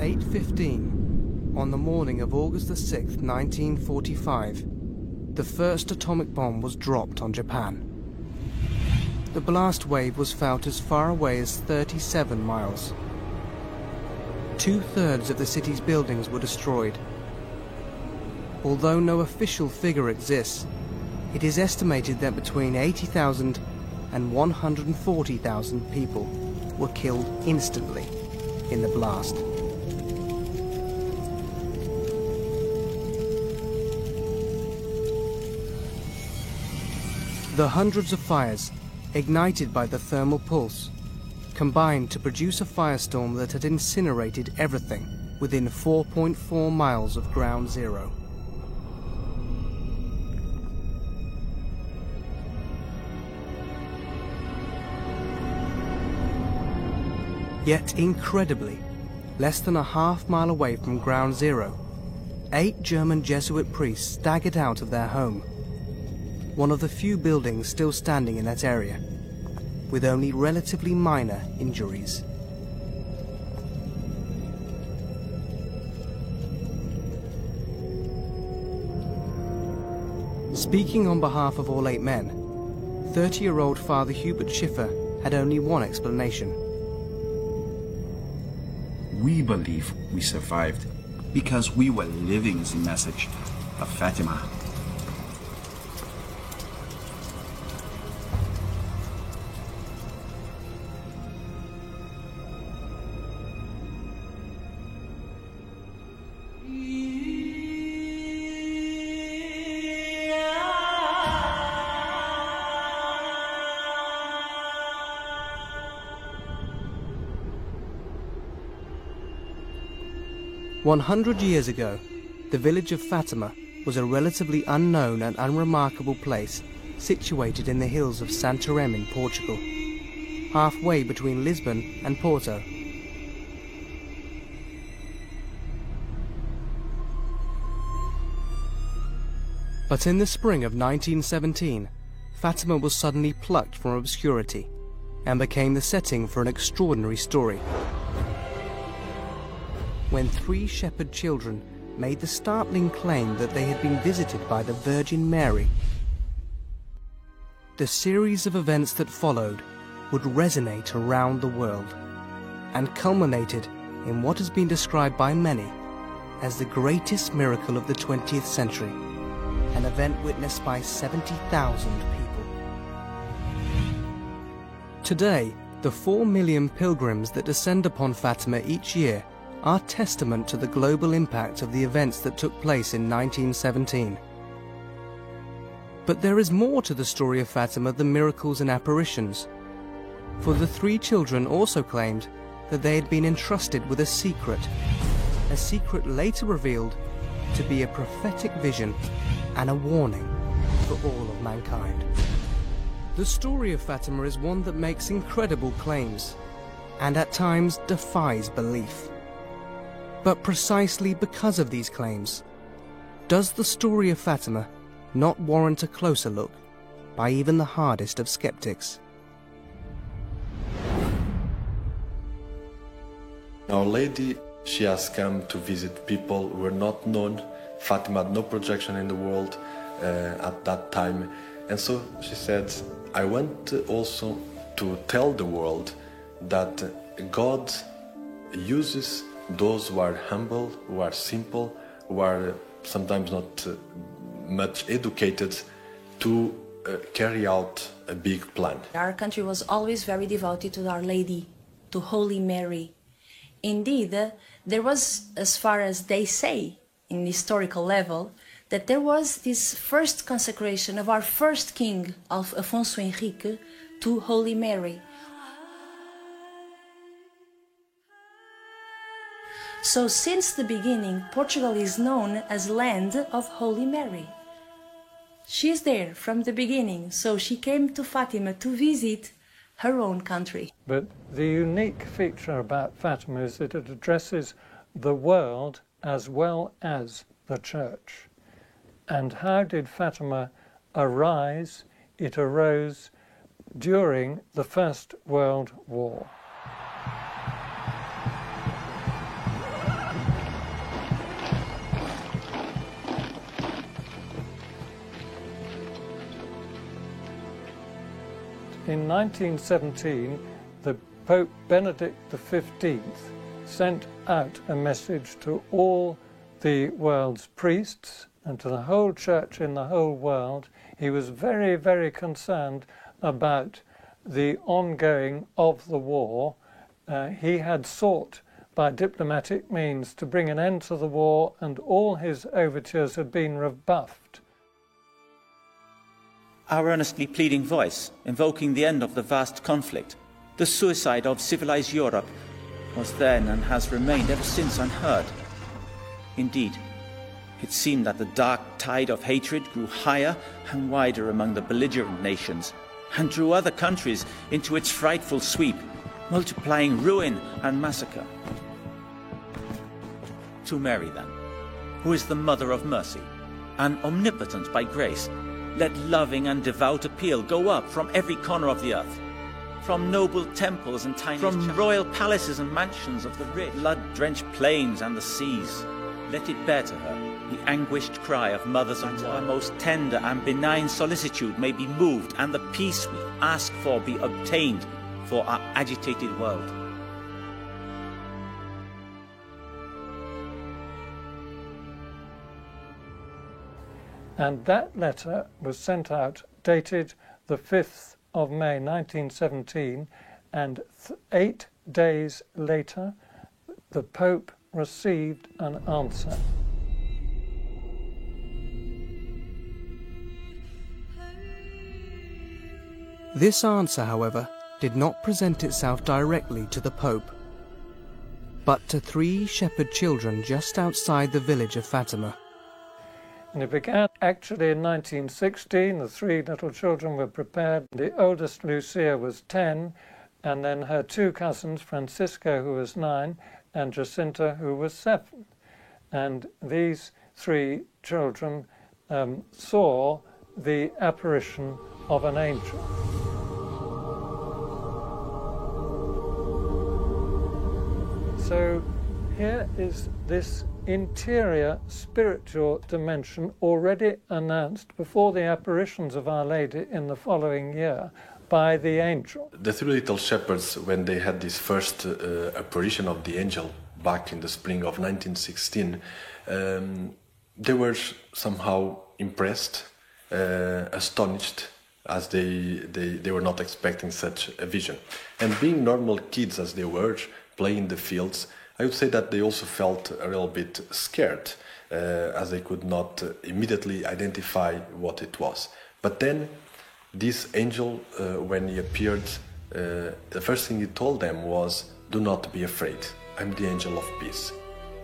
8:15, on the morning of August the 6th, 1945, the first atomic bomb was dropped on Japan. The blast wave was felt as far away as 37 miles. 2/3 of the city's buildings were destroyed. Although no official figure exists, it is estimated that between 80,000 and 140,000 people were killed instantly in the blast. The hundreds of fires, ignited by the thermal pulse, combined to produce a firestorm that had incinerated everything within 4.4 miles of ground zero. Yet incredibly, less than a half-mile away from ground zero, 8 German Jesuit priests staggered out of their home, one of the few buildings still standing in that area, with only relatively minor injuries. Speaking on behalf of all 8 men, 30-year-old Father Hubert Schiffer had only one explanation. We believe we survived because we were living the message of Fatima. One 100 years ago, the village of Fátima was a relatively unknown and unremarkable place situated in the hills of Santarém in Portugal, halfway between Lisbon and Porto. But in the spring of 1917, Fátima was suddenly plucked from obscurity and became the setting for an extraordinary story. When 3 shepherd children made the startling claim that they had been visited by the Virgin Mary. The series of events that followed would resonate around the world and culminated in what has been described by many as the greatest miracle of the 20th century, an event witnessed by 70,000 people. Today, the 4 million pilgrims that descend upon Fátima each year are testament to the global impact of the events that took place in 1917. But there is more to the story of Fátima than miracles and apparitions, for the 3 children also claimed that they had been entrusted with a secret later revealed to be a prophetic vision and a warning for all of mankind. The story of Fátima is one that makes incredible claims, and at times defies belief. But precisely because of these claims, does the story of Fátima not warrant a closer look by even the hardest of skeptics? Our Lady, she has come to visit people who were not known. Fátima had no projection in the world at that time. And so she said, I want also to tell the world that God uses those who are humble, who are simple, who are sometimes not much educated, to carry out a big plan. Our country was always very devoted to Our Lady, to Holy Mary. Indeed, there was, as far as they say, in historical level, that there was this first consecration of our first king, Afonso Henrique, to Holy Mary. So since the beginning, Portugal is known as land of Holy Mary. She's there from the beginning, so she came to Fatima to visit her own country. But the unique feature about Fatima is that it addresses the world as well as the church. And how did Fatima arise? It arose during the First World War. in 1917, the Pope Benedict XV sent out a message to all the world's priests and to the whole church in the whole world. He was very, very concerned about the ongoing of the war. He had sought by diplomatic means to bring an end to the war, and all his overtures had been rebuffed. Our earnestly pleading voice, invoking the end of the vast conflict, the suicide of civilized Europe, was then and has remained ever since unheard. Indeed, it seemed that the dark tide of hatred grew higher and wider among the belligerent nations and drew other countries into its frightful sweep, multiplying ruin and massacre. To Mary, then, who is the Mother of Mercy and omnipotent by grace, let loving and devout appeal go up from every corner of the earth, from noble temples and tiny from royal palaces and mansions of the rich, blood-drenched plains and the seas. Let it bear to her the anguished cry of mothers and our most tender and benign solicitude may be moved, and the peace we ask for be obtained for our agitated world. And that letter was sent out, dated the 5th of May 1917, and 8 days later the Pope received an answer. This answer, however, did not present itself directly to the Pope, but to 3 shepherd children just outside the village of Fátima. And it began actually in 1916. The 3 little children were prepared. The oldest, Lucia, was 10, and then her 2 cousins, Francisco, who was 9, and Jacinta, who was 7. And these 3 children saw the apparition of an angel. So here is this interior spiritual dimension already announced before the apparitions of Our Lady in the following year by the angel. The 3 little shepherds, when they had this first apparition of the angel back in the spring of 1916, they were somehow impressed, astonished, as they were not expecting such a vision. And being normal kids as they were, playing in the fields, I would say that they also felt a little bit scared, as they could not immediately identify what it was. But then this angel, when he appeared, the first thing he told them was, "Do not be afraid, I'm the angel of peace."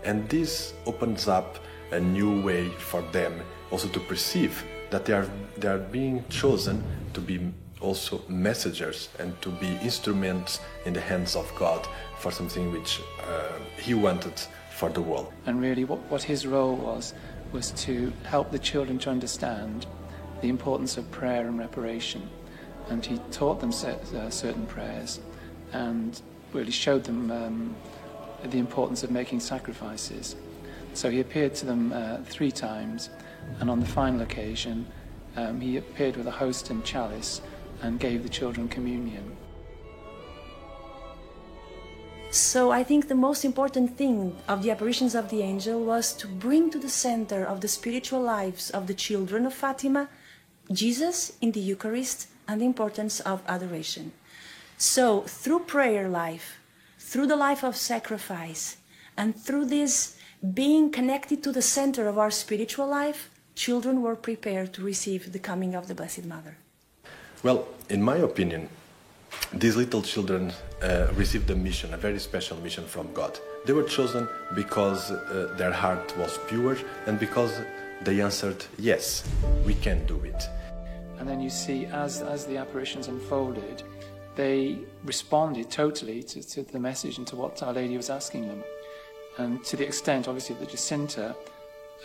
And this opens up a new way for them also to perceive that they are being chosen to be also messengers and to be instruments in the hands of God for something which he wanted for the world. And really what his role was to help the children to understand the importance of prayer and reparation. And he taught them certain prayers and really showed them the importance of making sacrifices. So he appeared to them 3 times, and on the final occasion he appeared with a host and chalice and gave the children communion. So I think the most important thing of the apparitions of the angel was to bring to the center of the spiritual lives of the children of Fátima Jesus in the Eucharist and the importance of adoration. So through prayer life, through the life of sacrifice, and through this being connected to the center of our spiritual life, children were prepared to receive the coming of the Blessed Mother. Well, in my opinion, these little children received a mission, a very special mission from God. They were chosen because their heart was pure and because they answered, yes, we can do it. And then you see, as the apparitions unfolded, they responded totally to the message and to what Our Lady was asking them. And to the extent, obviously, that Jacinta,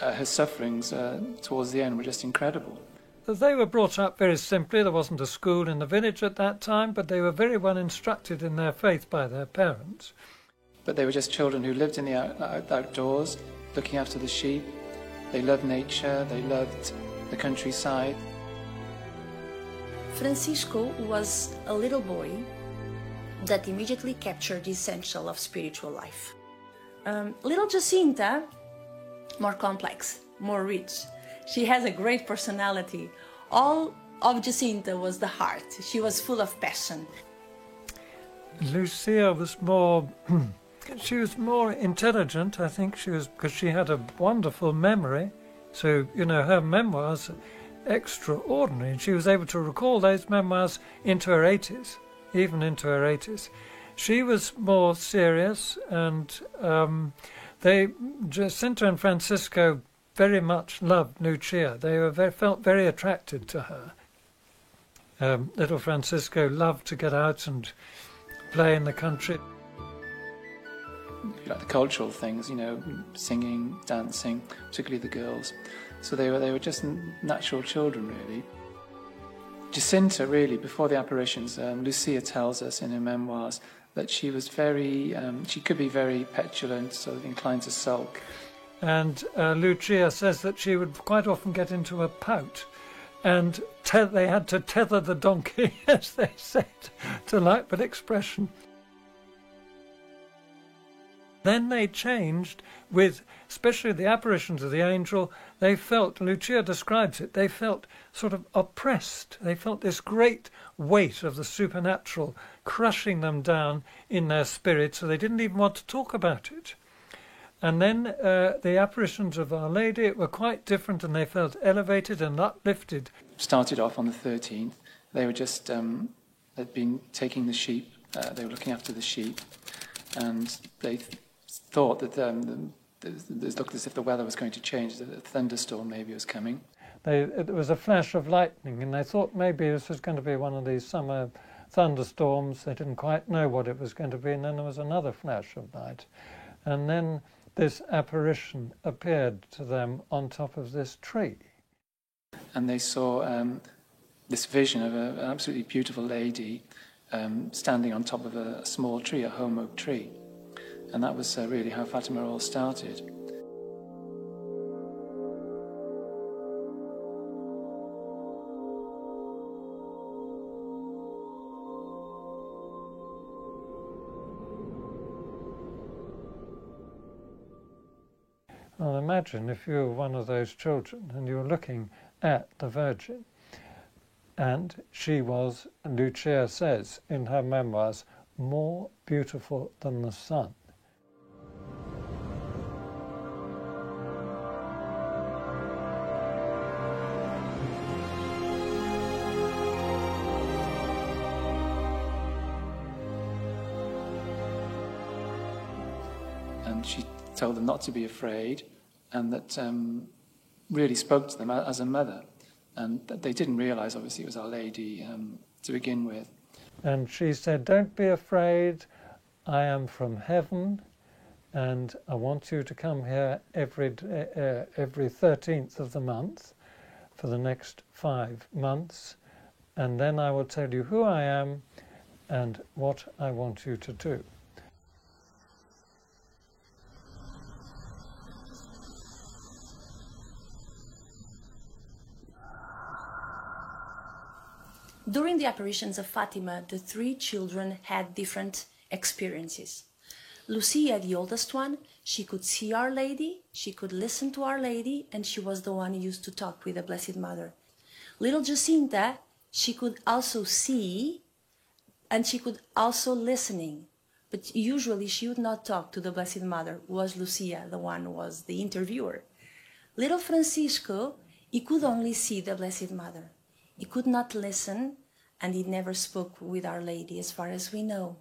her sufferings towards the end were just incredible. They were brought up very simply. There wasn't a school in the village at that time, but they were very well instructed in their faith by their parents. But they were just children who lived in the outdoors, looking after the sheep. They loved nature, they loved the countryside. Francisco was a little boy that immediately captured the essential of spiritual life. Little Jacinta, more complex, more rich. She has a great personality. All of Jacinta was the heart. She was full of passion. Lucia was more, she was more intelligent, I think she was, because she had a wonderful memory. So, you know, her memoirs are extraordinary. And she was able to recall those memoirs into her 80s, even into her 80s. She was more serious, and Jacinta and Francisco very much loved Lucia. They felt very attracted to her. Little Francisco loved to get out and play in the country. Like the cultural things, you know, singing, dancing, particularly the girls. So they were just natural children, really. Jacinta, really, before the apparitions, Lucia tells us in her memoirs that she was she could be very petulant, sort of inclined to sulk. And Lucia says that she would quite often get into a pout, and they had to tether the donkey, as they said, to like that expression. Then they changed with, especially the apparitions of the angel, they felt, Lucia describes it, they felt sort of oppressed. They felt this great weight of the supernatural crushing them down in their spirit, so they didn't even want to talk about it. And then the apparitions of Our Lady were quite different, and they felt elevated and uplifted. Started off on the 13th. They were just, they'd been taking the sheep, they were looking after the sheep, and they thought that it looked as if the weather was going to change, that a thunderstorm maybe was coming. It was a flash of lightning, and they thought maybe this was going to be one of these summer thunderstorms. They didn't quite know what it was going to be, and then there was another flash of light. And then this apparition appeared to them on top of this tree. And they saw this vision of an absolutely beautiful lady standing on top of a small tree, a home oak tree. And that was really how Fatima all started. Well, imagine if you were one of those children and you were looking at the Virgin, and she was, Lucia says in her memoirs, more beautiful than the sun. And she told them not to be afraid, and that really spoke to them as a mother. And that they didn't realize, obviously, it was Our Lady to begin with. And she said, "Don't be afraid, I am from heaven, and I want you to come here every 13th of the month for the next 5 months, and then I will tell you who I am and what I want you to do." During the apparitions of Fatima, the 3 children had different experiences. Lucia, the oldest one, she could see Our Lady, she could listen to Our Lady, and she was the one who used to talk with the Blessed Mother. Little Jacinta, she could also see, and she could also listening, but usually she would not talk to the Blessed Mother. It was Lucia, the one who was the interviewer. Little Francisco, he could only see the Blessed Mother. He could not listen, and he never spoke with Our Lady, as far as we know.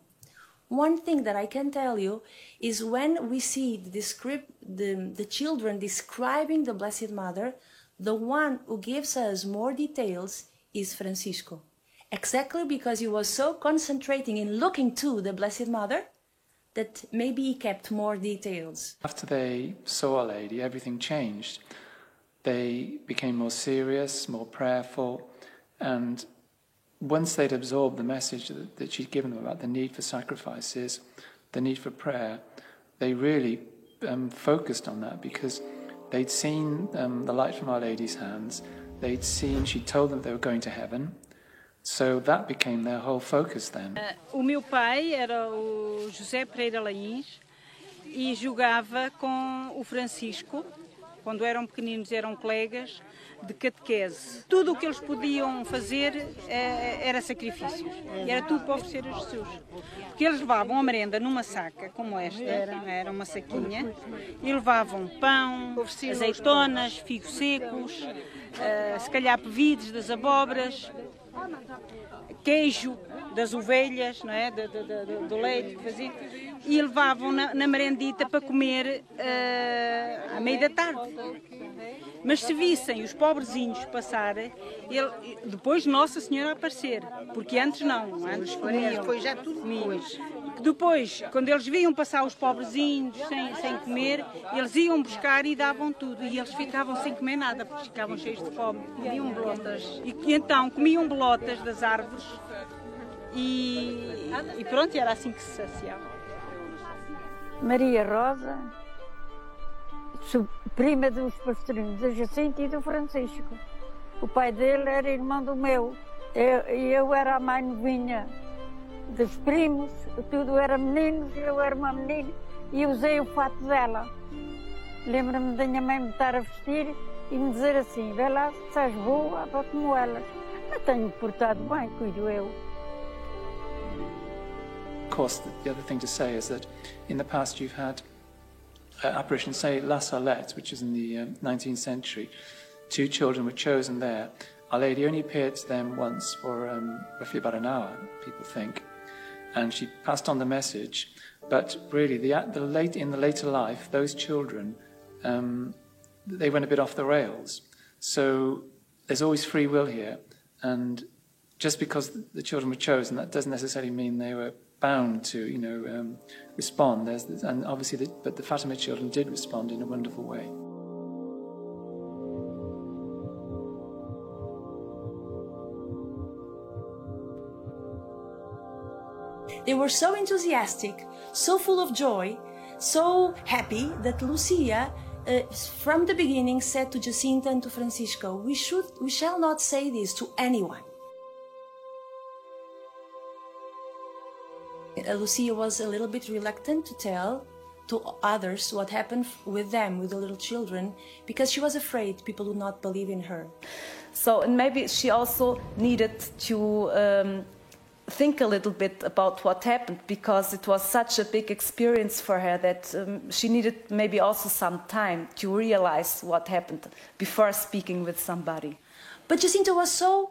One thing that I can tell you is when we see the children describing the Blessed Mother, the one who gives us more details is Francisco. Exactly because he was so concentrating in looking to the Blessed Mother that maybe he kept more details. After they saw Our Lady, everything changed. They became more serious, more prayerful, and once they'd absorbed the message that she'd given them about the need for sacrifices, the need for prayer, they really focused on that, because they'd seen the light from Our Lady's hands. She told them they were going to heaven. So that became their whole focus then. O meu pai era o José Pereira Lains e jogava com o Francisco, quando eram pequeninos, eram colegas de catequese. Tudo o que eles podiam fazer era sacrifícios, era tudo para oferecer a Jesus. Porque eles levavam a merenda numa saca, como esta, era uma saquinha, e levavam pão, azeitonas, figos secos, se calhar pevides das abóboras, queijo das ovelhas, não é? Do leite que faziam, e levavam na merendita para comer à meia da tarde. Mas se vissem os pobrezinhos passar, depois Nossa Senhora aparecer, porque antes não, antes comiam. Depois já tudo Depois, quando eles viam passar os pobrezinhos sem comer, eles iam buscar e davam tudo. E eles ficavam sem comer nada, porque ficavam cheios de fome. Comiam bolotas. E então comiam bolotas das árvores e pronto, era assim que se saciava. Maria Rosa, prima dos pastorinhos, da Jacinta e do Francisco. O pai dele era irmão do meu. Eu era a mãe novinha dos primos, tudo era meninos, eu era uma menina e usei o fato dela. Lembro-me da minha mãe me estar a vestir e me dizer assim: vê lá se estás boa, para como elas. Mas tenho portado bem, cuido eu. Of course, the other thing to say is that in the past you've had apparitions, say La Salette, which is in the 19th century. 2 children were chosen there. Our Lady only appeared to them once for roughly about an hour, people think. And she passed on the message, but really in the later life, those children, they went a bit off the rails. So there's always free will here, and just because the children were chosen, that doesn't necessarily mean they were bound to, respond. And obviously, but the Fatima children did respond in a wonderful way. They were so enthusiastic, so full of joy, so happy that Lucia, from the beginning, said to Jacinta and to Francisco, we shall not say this to anyone. Lucia was a little bit reluctant to tell to others what happened with them, with the little children, because she was afraid people would not believe in her. So, and maybe she also needed to think a little bit about what happened, because it was such a big experience for her that she needed maybe also some time to realize what happened before speaking with somebody. But Jacinta was so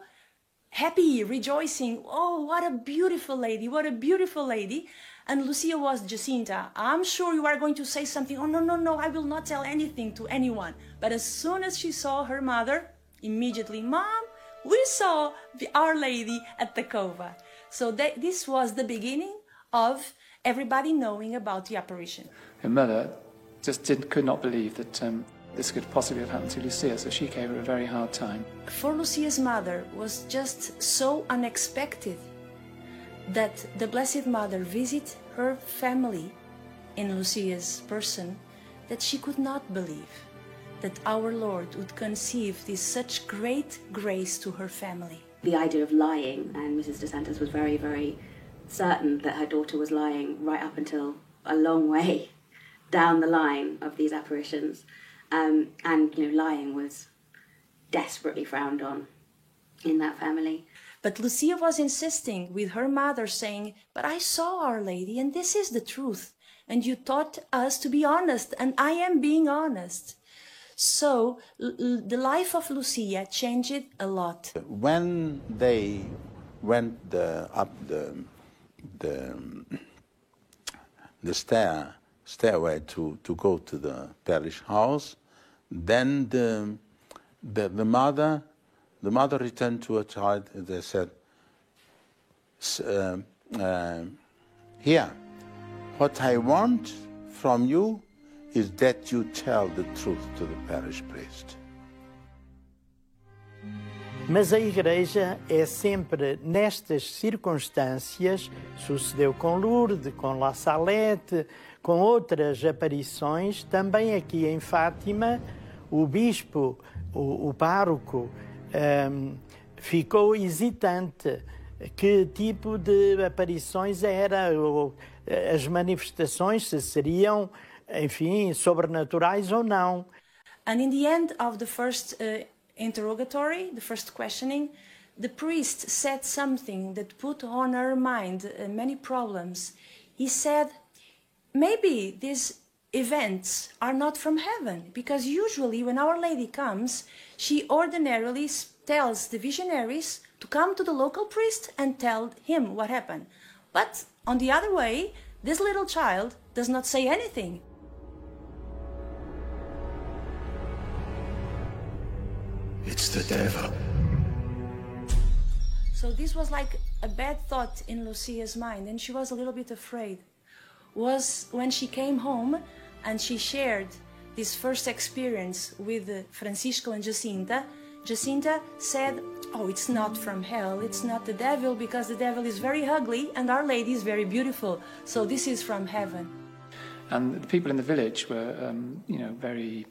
happy, rejoicing. Oh, what a beautiful lady, what a beautiful lady. And Lucia was, Jacinta, I'm sure you are going to say something. Oh, no, I will not tell anything to anyone. But as soon as she saw her mother, immediately, Mom, we saw Our Lady at the Cova. So this was the beginning of everybody knowing about the apparition. Her mother just could not believe that this could possibly have happened to Lucia, so she gave her a very hard time. For Lucia's mother was just so unexpected that the Blessed Mother visit her family in Lucia's person, that she could not believe that our Lord would conceive this such great grace to her family. The idea of lying, and Mrs. DeSantis was very, very certain that her daughter was lying right up until a long way down the line of these apparitions. And lying was desperately frowned on in that family. But Lucia was insisting with her mother, saying, but I saw Our Lady, and this is the truth. And you taught us to be honest, and I am being honest. So the life of Lucia changed a lot. When they went up the stairway to go to the parish house, then the mother returned to her child and they said, here, what I want from you is that you tell the truth to the parish priest. Mas a Igreja é sempre nestas circunstâncias, sucedeu com Lourdes, com La Salette, com outras aparições, também aqui em Fátima, o bispo, o pároco, ficou hesitante. Que tipo de aparições era? As manifestações, se seriam, enfim, sobrenaturais ou não. And in the end of the first interrogatory, the first questioning, the priest said something that put on her mind many problems. He said, maybe these events are not from heaven, because usually when Our Lady comes, she ordinarily tells the visionaries to come to the local priest and tell him what happened. But on the other way, this little child does not say anything. It's the devil. So this was like a bad thought in Lucia's mind, and she was a little bit afraid. Was when she came home and she shared this first experience with Francisco and Jacinta. Jacinta said, oh, it's not from hell, it's not the devil, because the devil is very ugly and Our Lady is very beautiful, so this is from heaven. And the people in the village were, very...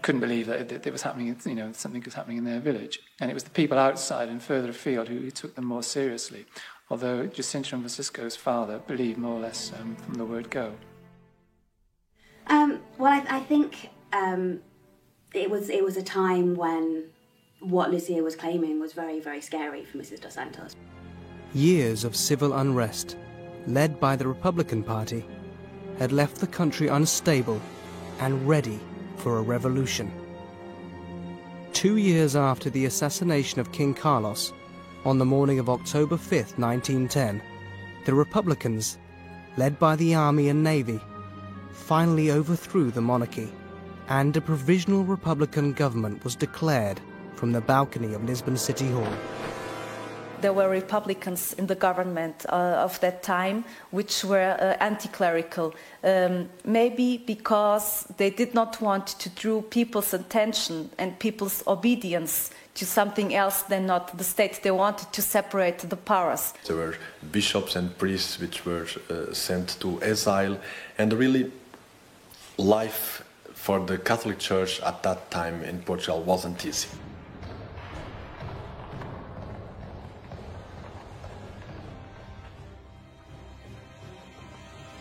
couldn't believe that it was happening, something was happening in their village. And it was the people outside and further afield who took them more seriously, although Jacinta and Francisco's father believed more or less from the word go. Well, I think it was a time when what Lucia was claiming was very, very scary for Mrs. dos Santos. Years of civil unrest, led by the Republican Party, had left the country unstable and ready for a revolution. 2 years after the assassination of King Carlos, on the morning of October 5th, 1910, the Republicans, led by the army and navy, finally overthrew the monarchy, and a provisional Republican government was declared from the balcony of Lisbon City Hall. There were Republicans in the government of that time which were anti-clerical, maybe because they did not want to draw people's attention and people's obedience to something else than not the state. They wanted to separate the powers. There were bishops and priests which were sent to exile, and really life for the Catholic Church at that time in Portugal wasn't easy.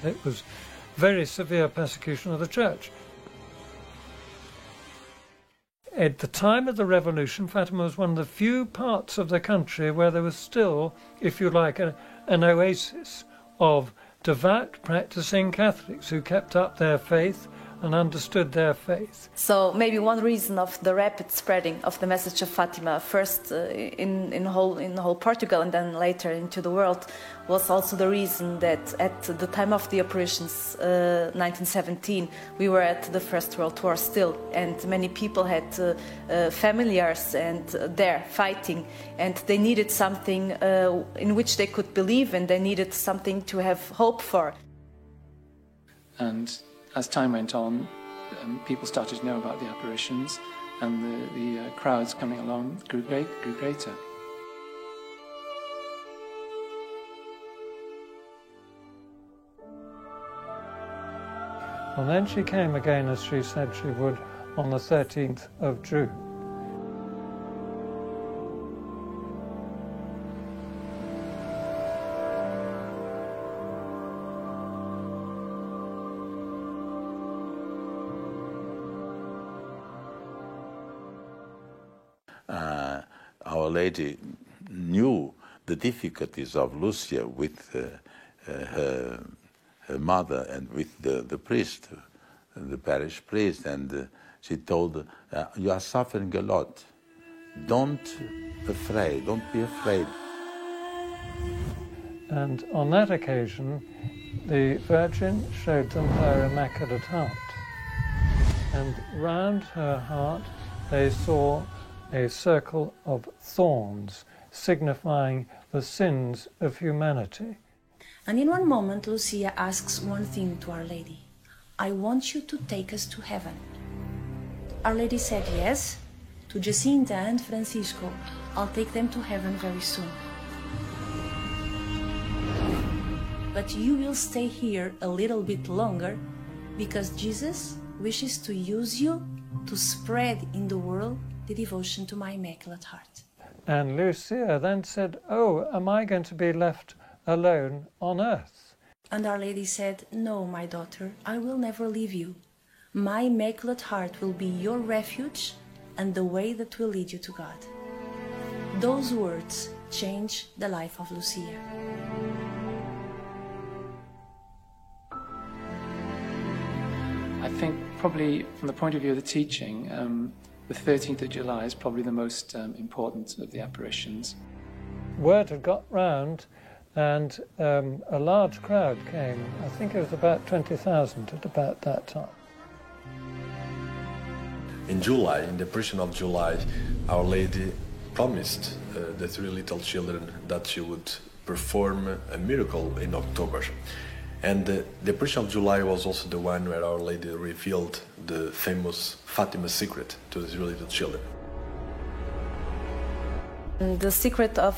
It was very severe persecution of the church. At the time of the revolution, Fatima was one of the few parts of the country where there was still, if you like, an oasis of devout, practicing Catholics who kept up their faith and understood their faith. So maybe one reason of the rapid spreading of the message of Fatima, first in whole Portugal and then later into the world, was also the reason that at the time of the apparitions, 1917, we were at the First World War still, and many people had familiars and there fighting, and they needed something in which they could believe, and they needed something to have hope for. And as time went on, people started to know about the apparitions, and the crowds coming along grew greater. And then she came again, as she said she would, on the 13th of June. Our Lady knew the difficulties of Lucia with her mother and with the priest, the parish priest, and she told her, you are suffering a lot. Don't be afraid. And on that occasion, the Virgin showed them her Immaculate Heart. And round her heart they saw a circle of thorns, signifying the sins of humanity. And in one moment, Lucia asks one thing to Our Lady. I want you to take us to heaven. Our Lady said yes. To Jacinta and Francisco, I'll take them to heaven very soon. But you will stay here a little bit longer, because Jesus wishes to use you to spread in the world the devotion to my Immaculate Heart. And Lucia then said, "Oh, am I going to be left alone on earth?" And Our Lady said, "No, my daughter, I will never leave you. My Immaculate Heart will be your refuge and the way that will lead you to God." Those words changed the life of Lucia. I think probably from the point of view of the teaching, the 13th of July is probably the most important of the apparitions. Word had got round and a large crowd came. I think it was about 20,000 at about that time. In July, in the apparition of July, Our Lady promised the three little children that she would perform a miracle in October. And the apparition of July was also the one where Our Lady revealed the famous Fátima secret to the three little children. The secret of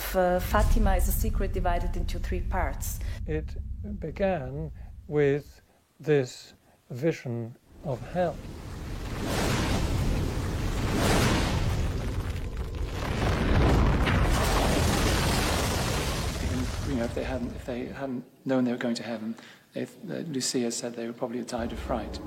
Fátima is a secret divided into three parts. It began with this vision of hell. You know, if they hadn't known they were going to heaven, Lucia said they would probably have died of fright.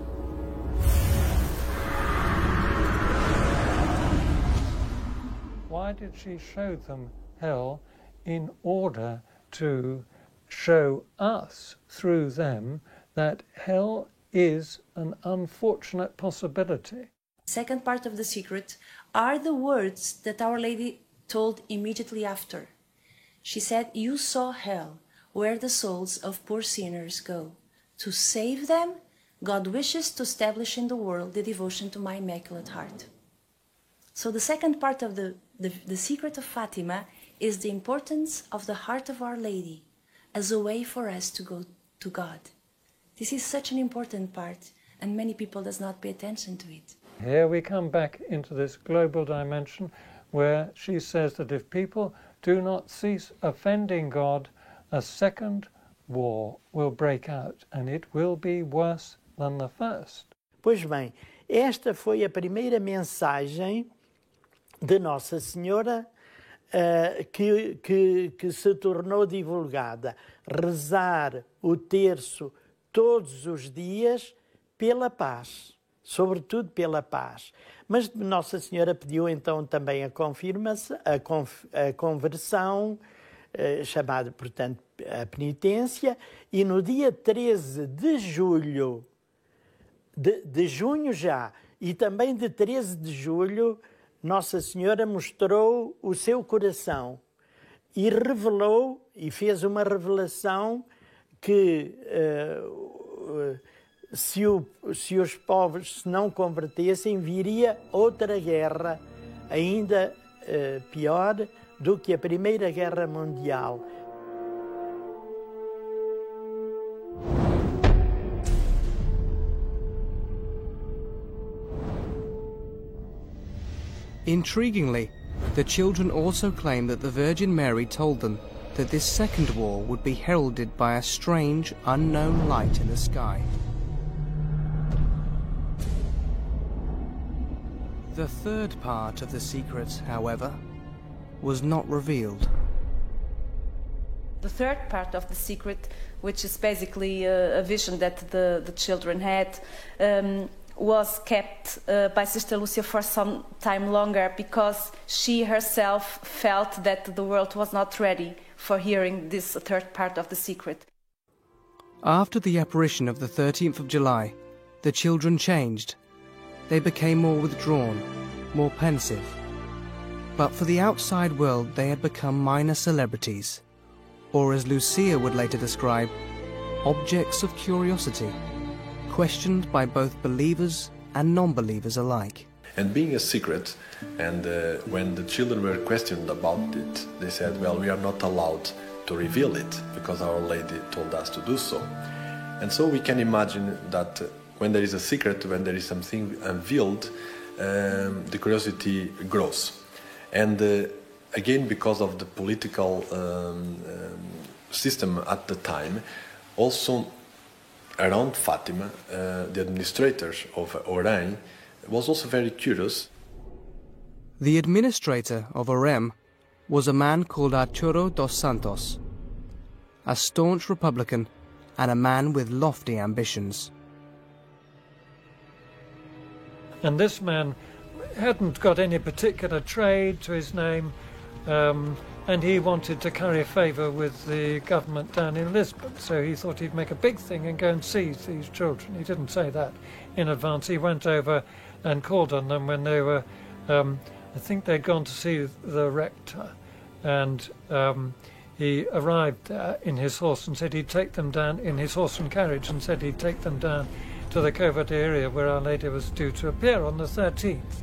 Why did she show them hell? In order to show us through them that hell is an unfortunate possibility. Second part of the secret are the words that Our Lady told immediately after. She said, "You saw hell, where the souls of poor sinners go. To save them, God wishes to establish in the world the devotion to my Immaculate Heart." So the second part of the secret of Fátima is the importance of the heart of Our Lady as a way for us to go to God. This is such an important part, and many people does not pay attention to it. Here we come back into this global dimension where she says that if people do not cease offending God, a second war will break out, and it will be worse than the first. Pois bem, esta foi a primeira mensagem de Nossa Senhora que se tornou divulgada. Rezar o terço todos os dias pela paz, sobretudo pela paz. Mas Nossa Senhora pediu então também a conversão, chamada, portanto, a penitência, e no dia 13 de julho, de junho já, e também de 13 de julho, Nossa Senhora mostrou o seu coração e revelou, e fez uma revelação que se os povos se não convertessem, viria outra guerra ainda pior do que a Primeira Guerra Mundial. Intriguingly, the children also claim that the Virgin Mary told them that this second war would be heralded by a strange, unknown light in the sky. The third part of the secret, however, was not revealed. The third part of the secret, which is basically a vision that the children had, was kept by Sister Lucia for some time longer because she herself felt that the world was not ready for hearing this third part of the secret. After the apparition of the 13th of July, the children changed. They became more withdrawn, more pensive. But for the outside world they had become minor celebrities, or as Lucia would later describe, objects of curiosity, questioned by both believers and non-believers alike. And being a secret, and when the children were questioned about it, they said, well, we are not allowed to reveal it because Our Lady told us to do so. And so we can imagine that when there is a secret, when there is something unveiled, the curiosity grows. And again, because of the political system at the time, also around Fátima, the administrators of Oran was also very curious. The administrator of Orem was a man called Arturo dos Santos, a staunch Republican and a man with lofty ambitions. And this man hadn't got any particular trade to his name, and he wanted to curry favour with the government down in Lisbon, so he thought he'd make a big thing and go and seize these children. He didn't say that in advance. He went over and called on them when they were, I think they'd gone to see the rector, and he arrived there in his horse and said he'd take them down, in his horse and carriage, and said he'd take them down to the covert area where Our Lady was due to appear on the 13th.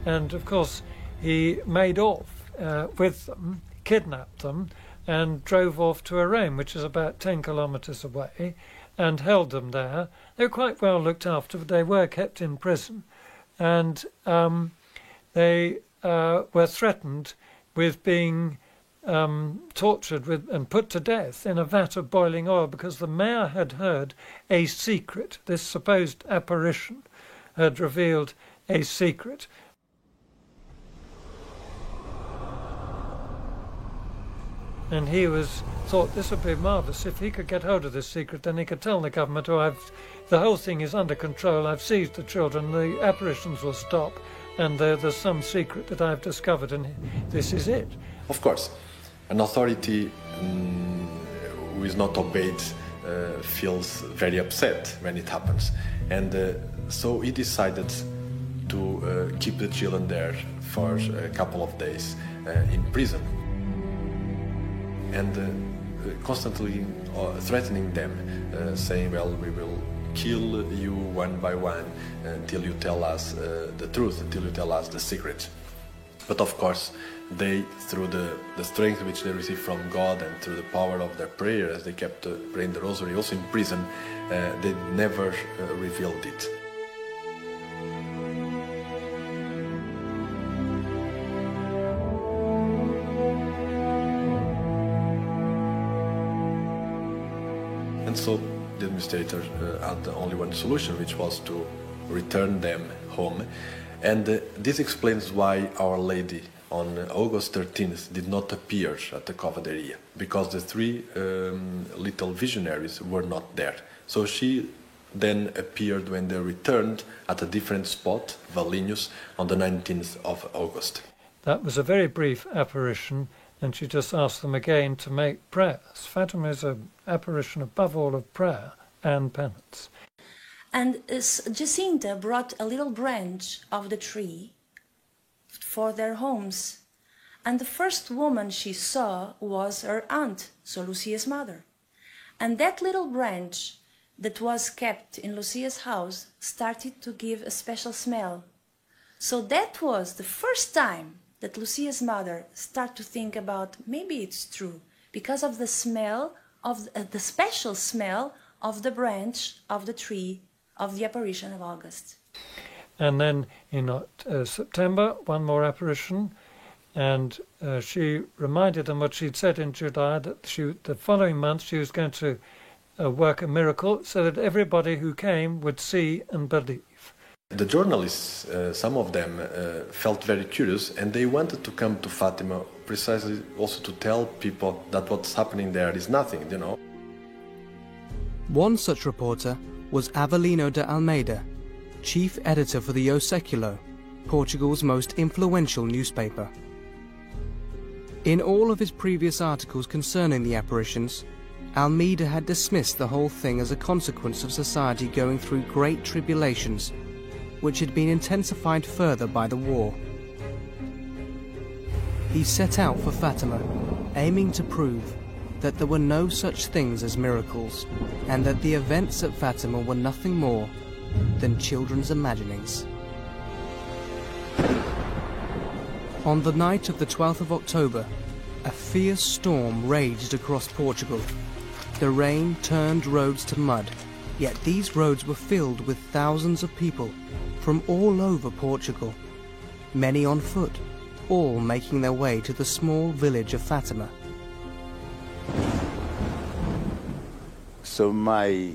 And of course he made off with them, kidnapped them, and drove off to Orem, which is about 10 kilometres away, and held them there. They were quite well looked after, but they were kept in prison, and they were threatened with being tortured and put to death in a vat of boiling oil, because the mayor had heard a secret. This supposed apparition had revealed a secret. And he thought this would be marvellous. If he could get hold of this secret, then he could tell the government, oh, the whole thing is under control, I've seized the children, the apparitions will stop, and there's some secret that I've discovered, and this is it. Of course, an authority who is not obeyed feels very upset when it happens. And so he decided to keep the children there for a couple of days in prison. And constantly threatening them, saying, well, we will kill you one by one until you tell us the truth, until you tell us the secret. But of course, they, through the strength which they received from God and through the power of their prayer, as they kept praying the rosary, also in prison, they never revealed it. And so the administrator had only one solution, which was to return them home. And this explains why Our Lady on August 13th did not appear at the Covert, because the three little visionaries were not there. So she then appeared when they returned at a different spot, Valinhos, on the 19th of August. That was a very brief apparition, and she just asked them again to make prayers. Fatima is an apparition above all of prayer and penance. And Jacinta brought a little branch of the tree for their homes. And the first woman she saw was her aunt, so Lucia's mother. And that little branch that was kept in Lucia's house started to give a special smell. So that was the first time that Lucia's mother started to think about, maybe it's true, because of the smell, of the special smell of the branch of the tree of the apparition of August. And then in September, one more apparition, and she reminded them what she'd said in July, that the following month she was going to work a miracle so that everybody who came would see and believe. The journalists, some of them, felt very curious, and they wanted to come to Fátima precisely also to tell people that what's happening there is nothing, you know. One such reporter was Avelino de Almeida, chief editor for the O Século, Portugal's most influential newspaper. In all of his previous articles concerning the apparitions, Almeida had dismissed the whole thing as a consequence of society going through great tribulations, which had been intensified further by the war. He set out for Fátima, aiming to prove that there were no such things as miracles, and that the events at Fátima were nothing more than children's imaginings. On the night of the 12th of October, a fierce storm raged across Portugal. The rain turned roads to mud, yet these roads were filled with thousands of people from all over Portugal, many on foot, all making their way to the small village of Fátima. So my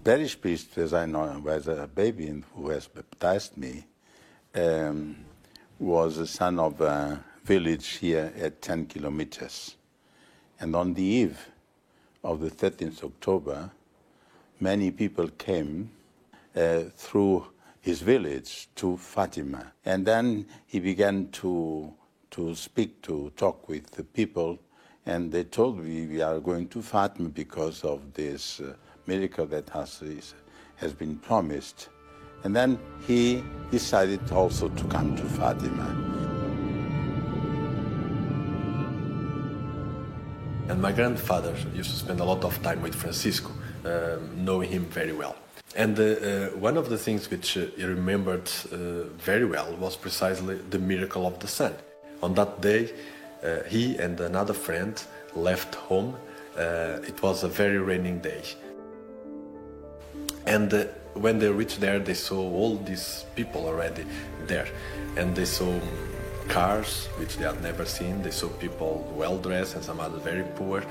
parish priest, as I know, was a baby and who has baptized me, was the son of a village here at 10 kilometers. And on the eve of the 13th October, many people came through his village to Fátima. And then he began to talk with the people, and they told me we are going to Fátima because of this miracle that has been promised. And then he decided also to come to Fátima. And my grandfather used to spend a lot of time with Francisco, knowing him very well. And one of the things which he remembered very well was precisely the miracle of the sun. On that day, he and another friend left home. It was a very raining day. And when they reached there, they saw all these people already there. And they saw cars, which they had never seen. They saw people well-dressed and some others very poor.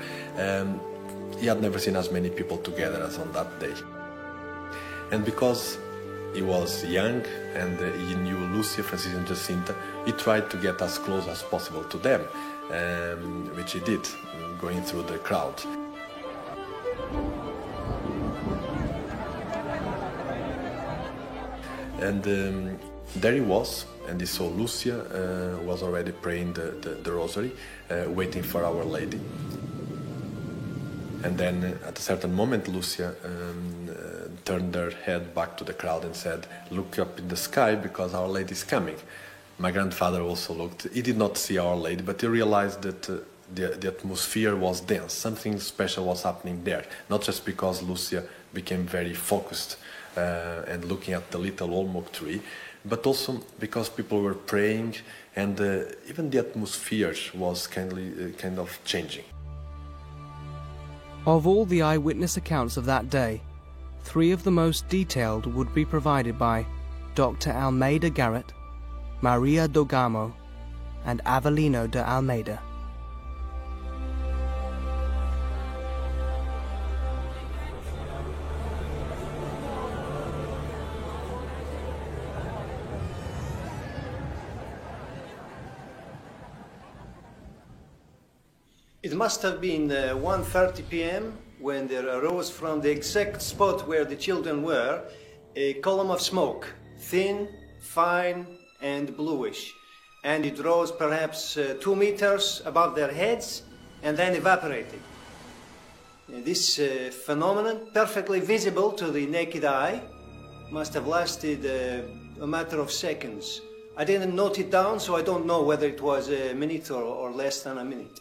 He had never seen as many people together as on that day. And because he was young and he knew Lucia-Francisco-Jacinta, he tried to get as close as possible to them, which he did, going through the crowd. And there he was, and he saw Lucia was already praying the rosary, waiting for Our Lady. And then at a certain moment, Lucia turned her head back to the crowd and said, "Look up in the sky because Our Lady is coming." My grandfather also looked. He did not see Our Lady, but he realized that the atmosphere was dense. Something special was happening there, not just because Lucia became very focused and looking at the little old tree, but also because people were praying, and even the atmosphere was kind of changing. Of all the eyewitness accounts of that day, 3 of the most detailed would be provided by Dr. Almeida Garrett, Maria do Gamo, and Avelino de Almeida. It must have been 1:30 p.m. when there arose from the exact spot where the children were a column of smoke, thin, fine, and bluish. And it rose perhaps 2 meters above their heads and then evaporated. This phenomenon, perfectly visible to the naked eye, must have lasted a matter of seconds. I didn't note it down, so I don't know whether it was a minute or less than a minute.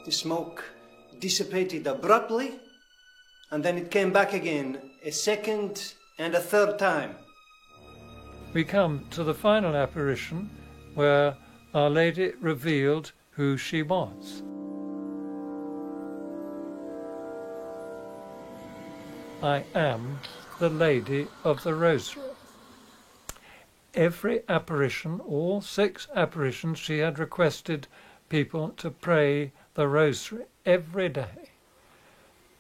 The smoke dissipated abruptly, and then it came back again a second and a third time. We come to the final apparition where Our Lady revealed who she was. I am the Lady of the Rosary. Every apparition, all 6 apparitions, she had requested people to pray the Rosary every day.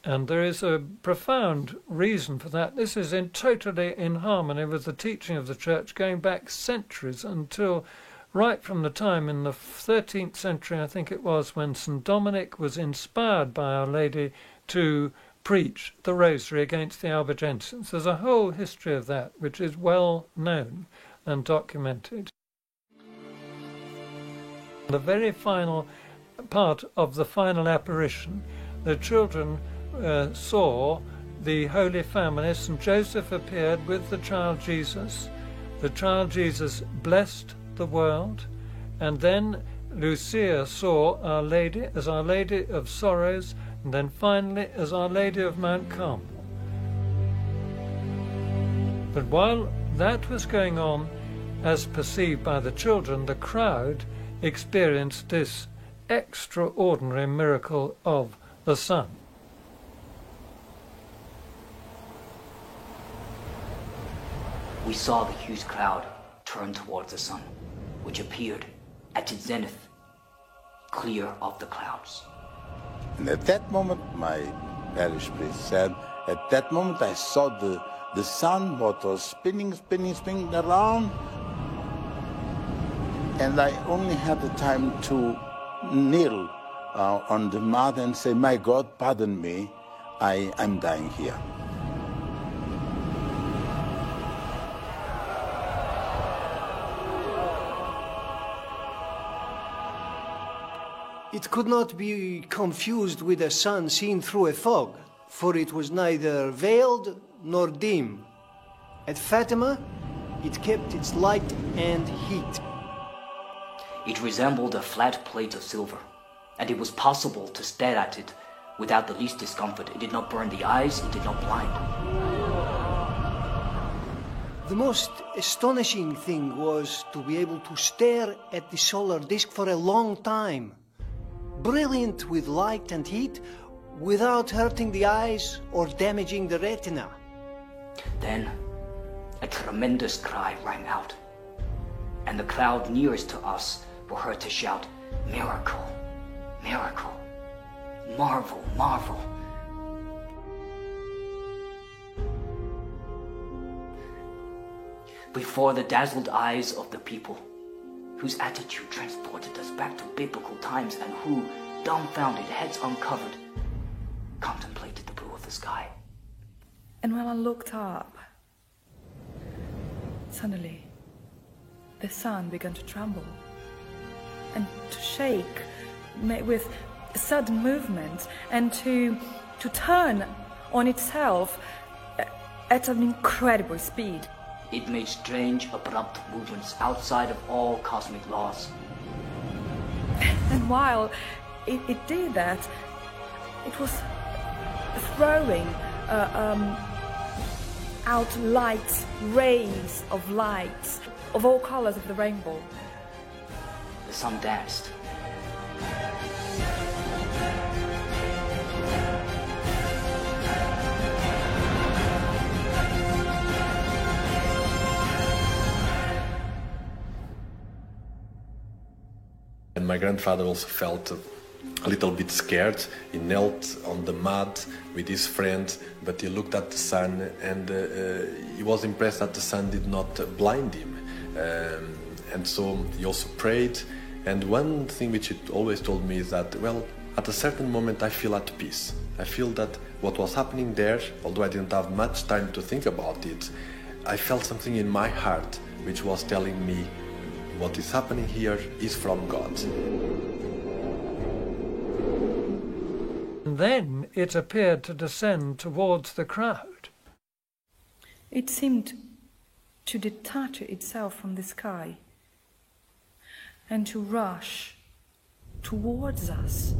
And there is a profound reason for that. This is totally in harmony with the teaching of the Church going back centuries, until right from the time in the 13th century, I think it was, when St. Dominic was inspired by Our Lady to preach the Rosary against the Albigensians. There's a whole history of that which is well known and documented. The very final part of the final apparition, the children saw the Holy Family. St. Joseph appeared with the child Jesus. The child Jesus blessed the world, and then Lucia saw Our Lady as Our Lady of Sorrows, and then finally as Our Lady of Mount Carmel. But while that was going on, as perceived by the children, the crowd experienced this extraordinary miracle of the sun. We saw the huge cloud turn towards the sun, which appeared at its zenith, clear of the clouds. And at that moment, my parish priest said, at that moment I saw the sun what was spinning around, and I only had the time to kneel on the mud and say, my God, pardon me, I'm dying here. It could not be confused with a sun seen through a fog, for it was neither veiled nor dim. At Fátima, it kept its light and heat. It resembled a flat plate of silver, and it was possible to stare at it without the least discomfort. It did not burn the eyes, it did not blind. The most astonishing thing was to be able to stare at the solar disk for a long time, brilliant with light and heat, without hurting the eyes or damaging the retina. Then, a tremendous cry rang out, and the crowd nearest to us were heard to shout, "Miracle! Miracle! Marvel! Marvel!" Before the dazzled eyes of the people, whose attitude transported us back to biblical times and who, dumbfounded, heads uncovered, contemplated the blue of the sky. And when I looked up, suddenly the sun began to tremble and to shake with sudden movements and to turn on itself at an incredible speed. It made strange, abrupt movements outside of all cosmic laws. And while it did that, it was throwing out lights, rays of lights, of all colors of the rainbow. The sun danced. And my grandfather also felt a little bit scared. He knelt on the mud with his friend, but he looked at the sun, and he was impressed that the sun did not blind him. And so he also prayed. And one thing which he always told me is that, well, at a certain moment I feel at peace. I feel that what was happening there, although I didn't have much time to think about it, I felt something in my heart which was telling me what is happening here is from God. And then it appeared to descend towards the crowd. It seemed to detach itself from the sky and to rush towards us.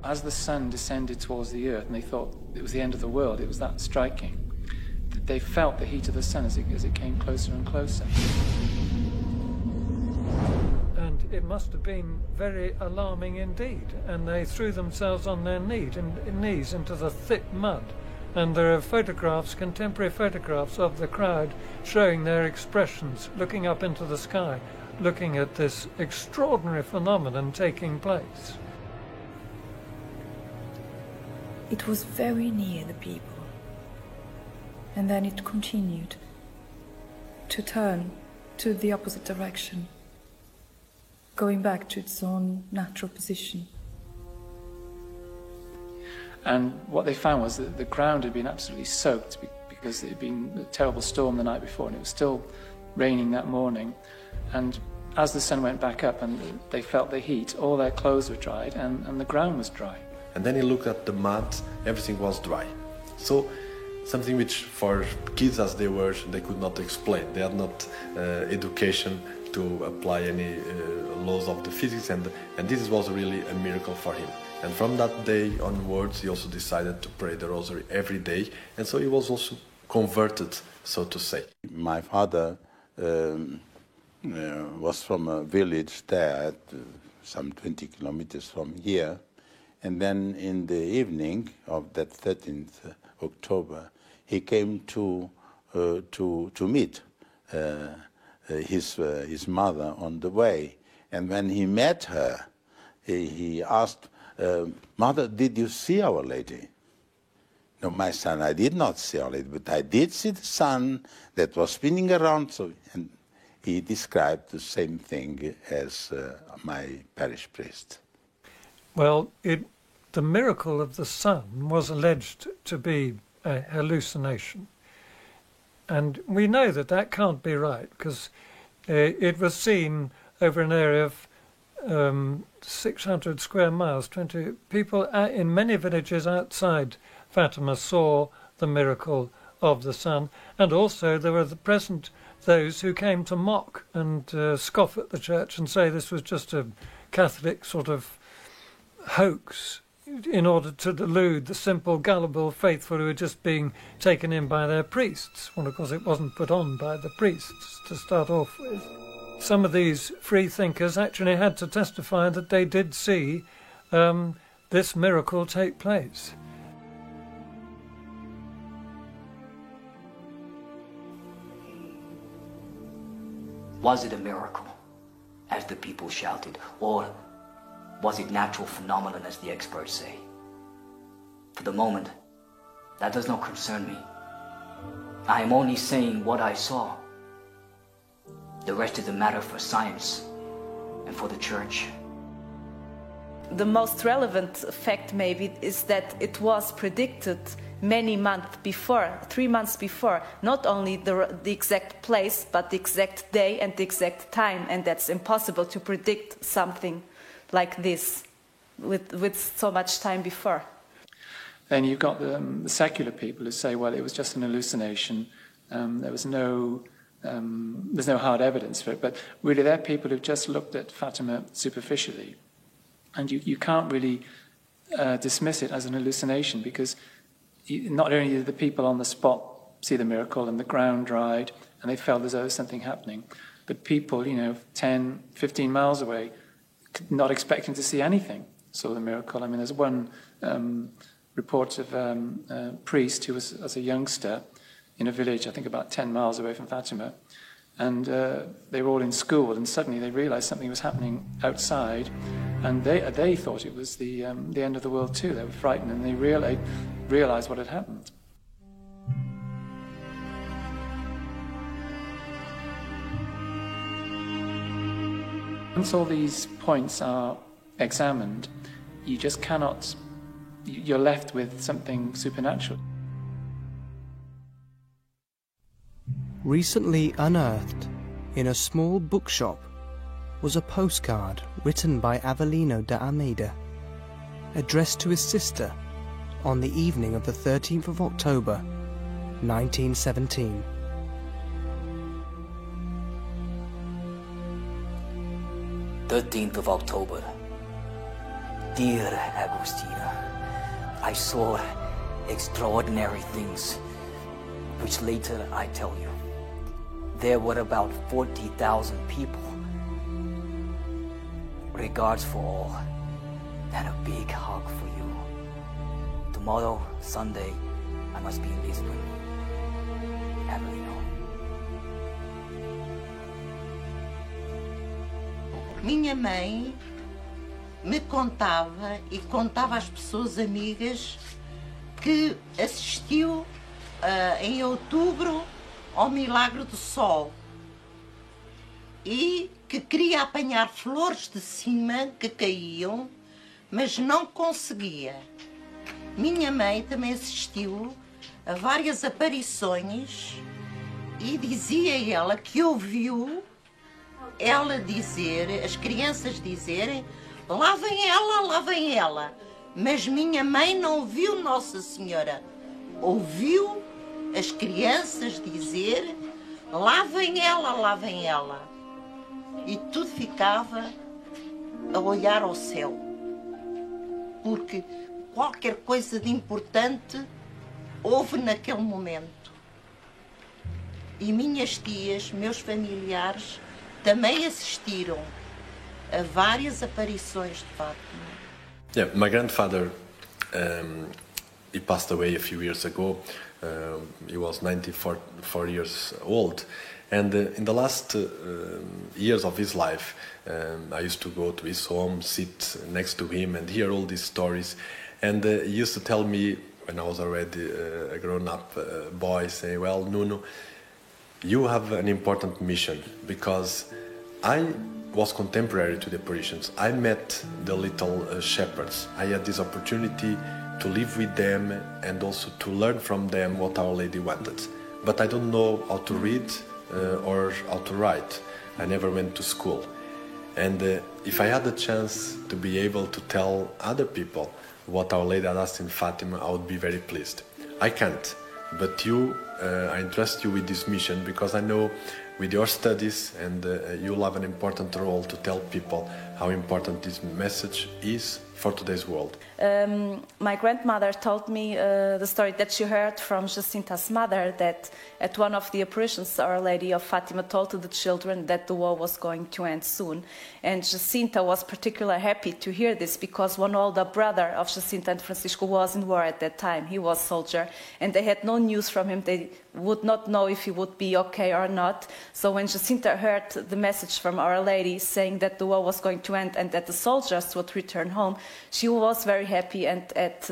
As the sun descended towards the earth and they thought it was the end of the world, it was that striking. They felt the heat of the sun as it came closer and closer. And it must have been very alarming indeed. And they threw themselves on their knees into the thick mud. And there are photographs, contemporary photographs of the crowd showing their expressions, looking up into the sky, looking at this extraordinary phenomenon taking place. It was very near the people. And then it continued to turn to the opposite direction, going back to its own natural position. And what they found was that the ground had been absolutely soaked because it had been a terrible storm the night before, and it was still raining that morning. And as the sun went back up and they felt the heat, all their clothes were dried and the ground was dry. And then he looked at the mud, everything was dry. So something which for kids as they were, they could not explain. They had not education to apply any laws of the physics, and this was really a miracle for him. And from that day onwards, he also decided to pray the rosary every day, and so he was also converted, so to say. My father was from a village there, at some 20 kilometers from here, and then in the evening of that 13th October, he came to meet his mother on the way. And when he met her, he asked, Mother, did you see Our Lady? No, my son, I did not see Our Lady, but I did see the sun that was spinning around. So, and he described the same thing as my parish priest. Well, the miracle of the sun was alleged to be a hallucination. And we know that that can't be right, because it was seen over an area of 600 square miles. 20 people in many villages outside Fatima saw the miracle of the sun, and also there were present those who came to mock and scoff at the church and say this was just a Catholic sort of hoax in order to delude the simple, gullible faithful who were just being taken in by their priests. Well, of course, it wasn't put on by the priests to start off with. Some of these free thinkers actually had to testify that they did see this miracle take place. Was it a miracle, as the people shouted, or was it natural phenomenon, as the experts say? For the moment, that does not concern me. I am only saying what I saw. The rest is a matter for science and for the church. The most relevant fact maybe is that it was predicted many months before, 3 months before, not only the exact place, but the exact day and the exact time, and that's impossible to predict something like this with so much time before. Then you've got the secular people who say, well, it was just an hallucination. There's no hard evidence for it. But really, they're people who've just looked at Fatima superficially. And you can't really dismiss it as an hallucination, because not only did the people on the spot see the miracle and the ground dried and they felt as though there was something happening, but people, 10, 15 miles away, not expecting to see anything, saw the miracle. I mean, there's one report of a priest who was, as a youngster, in a village, I think about 10 miles away from Fatima, and they were all in school, and suddenly they realized something was happening outside, and they thought it was the end of the world too. They were frightened, and they realized what had happened. Once all these points are examined, you just cannot, you're left with something supernatural. Recently unearthed in a small bookshop was a postcard written by Avelino de Almeida, addressed to his sister on the evening of the 13th of October, 1917. October. Dear Agustina, I saw extraordinary things, which later I tell you. There were about 40,000 people. Regards for all, and a big hug for you. Tomorrow, Sunday, I must be in Lisbon. Avelino. Minha mãe me contava e contava às pessoas amigas que assistiu em outubro ao milagre do sol e que queria apanhar flores de cima que caíam, mas não conseguia. Minha mãe também assistiu a várias aparições e dizia ela que ouviu ela dizer, as crianças dizerem, lá vem ela, mas minha mãe não viu Nossa Senhora, ouviu as crianças dizer, lá vem ela, e tudo ficava a olhar ao céu, porque qualquer coisa de importante houve naquele momento. E minhas tias, meus familiares, também assistiram a várias aparições de Fátima. Yeah, my grandfather, he passed away a few years ago. He was 94 years old. And in the last years of his life, I used to go to his home, sit next to him and hear all these stories. And he used to tell me, when I was already a grown-up boy, say, well, Nuno, you have an important mission, because I was contemporary to the apparitions. I met the little shepherds. I had this opportunity to live with them and also to learn from them what Our Lady wanted. But I don't know how to read or how to write. I never went to school. And if I had the chance to be able to tell other people what Our Lady had asked in Fátima, I would be very pleased. I can't, but I entrust you with this mission, because I know with your studies and you'll have an important role to tell people how important this message is for today's world. My grandmother told me the story that she heard from Jacinta's mother, that at one of the apparitions Our Lady of Fatima told to the children that the war was going to end soon. And Jacinta was particularly happy to hear this, because one older brother of Jacinta and Francisco was in war at that time. He was a soldier, and they had no news from him. They would not know if he would be okay or not. So when Jacinta heard the message from Our Lady saying that the war was going to end and that the soldiers would return home, she was very happy. And at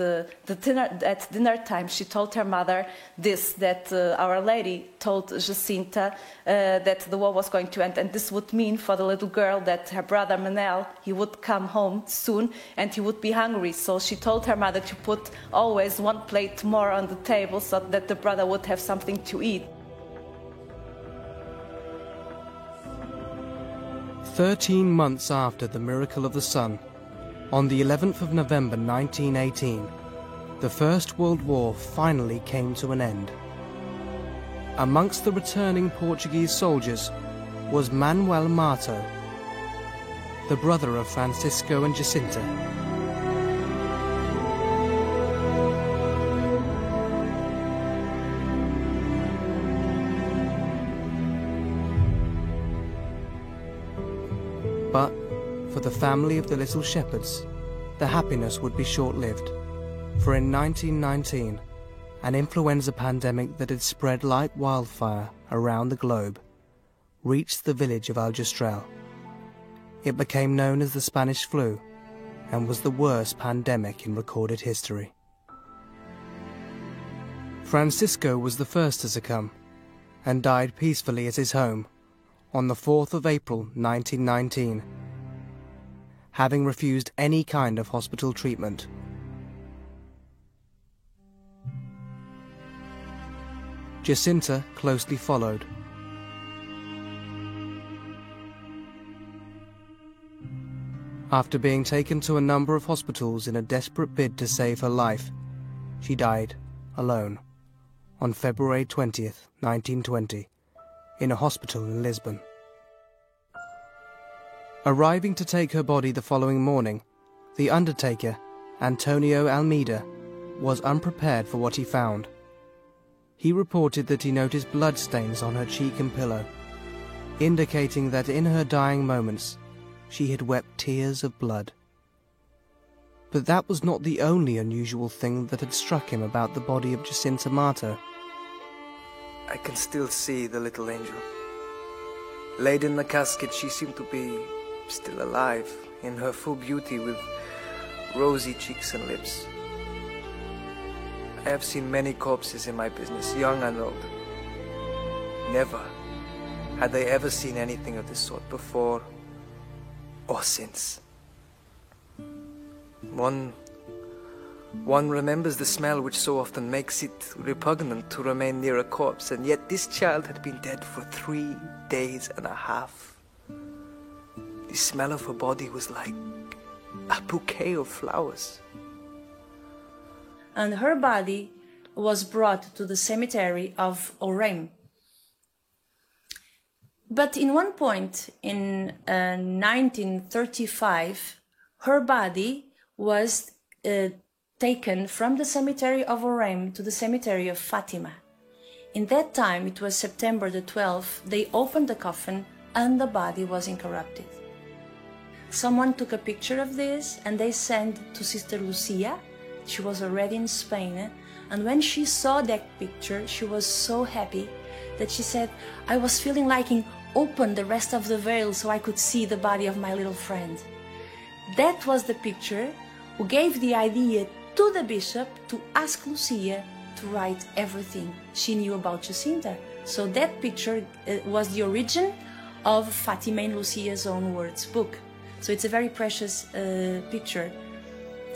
dinner time, she told her mother that Our Lady told Jacinta that the war was going to end, and this would mean for the little girl that her brother Manel, he would come home soon and he would be hungry. So she told her mother to put always one plate more on the table so that the brother would have something to eat. 13 months after the miracle of the sun, on the 11th of November 1918, the First World War finally came to an end. Amongst the returning Portuguese soldiers was Manuel Mato, the brother of Francisco and Jacinta. But for the family of the little shepherds, the happiness would be short-lived, for in 1919, an influenza pandemic that had spread like wildfire around the globe reached the village of Aljustrel. It became known as the Spanish flu and was the worst pandemic in recorded history. Francisco was the first to succumb and died peacefully at his home on the 4th of April 1919, having refused any kind of hospital treatment. Jacinta closely followed. After being taken to a number of hospitals in a desperate bid to save her life, she died alone on February 20th, 1920, in a hospital in Lisbon. Arriving to take her body the following morning, the undertaker, Antonio Almeida, was unprepared for what he found. He reported that he noticed blood stains on her cheek and pillow, indicating that in her dying moments she had wept tears of blood. But that was not the only unusual thing that had struck him about the body of Jacinta Mato. I can still see the little angel. Laid in the casket, she seemed to be still alive, in her full beauty, with rosy cheeks and lips. I have seen many corpses in my business, young and old. Never had they ever seen anything of this sort before or since. One remembers the smell which so often makes it repugnant to remain near a corpse, and yet this child had been dead for 3 days and a half. The smell of her body was like a bouquet of flowers. And her body was brought to the cemetery of Orem. But in one point in 1935, her body was taken from the cemetery of Orem to the cemetery of Fátima. In that time, it was September the 12th, they opened the coffin and the body was incorrupted. Someone took a picture of this and they sent to Sister Lucia She was already in Spain, and when she saw that picture, she was so happy that she said, I was feeling like open the rest of the veil so I could see the body of my little friend. That was the picture who gave the idea to the bishop to ask Lucia to write everything she knew about Jacinta. So that picture was the origin of Fatima in Lucia's own words book. So it's a very precious picture.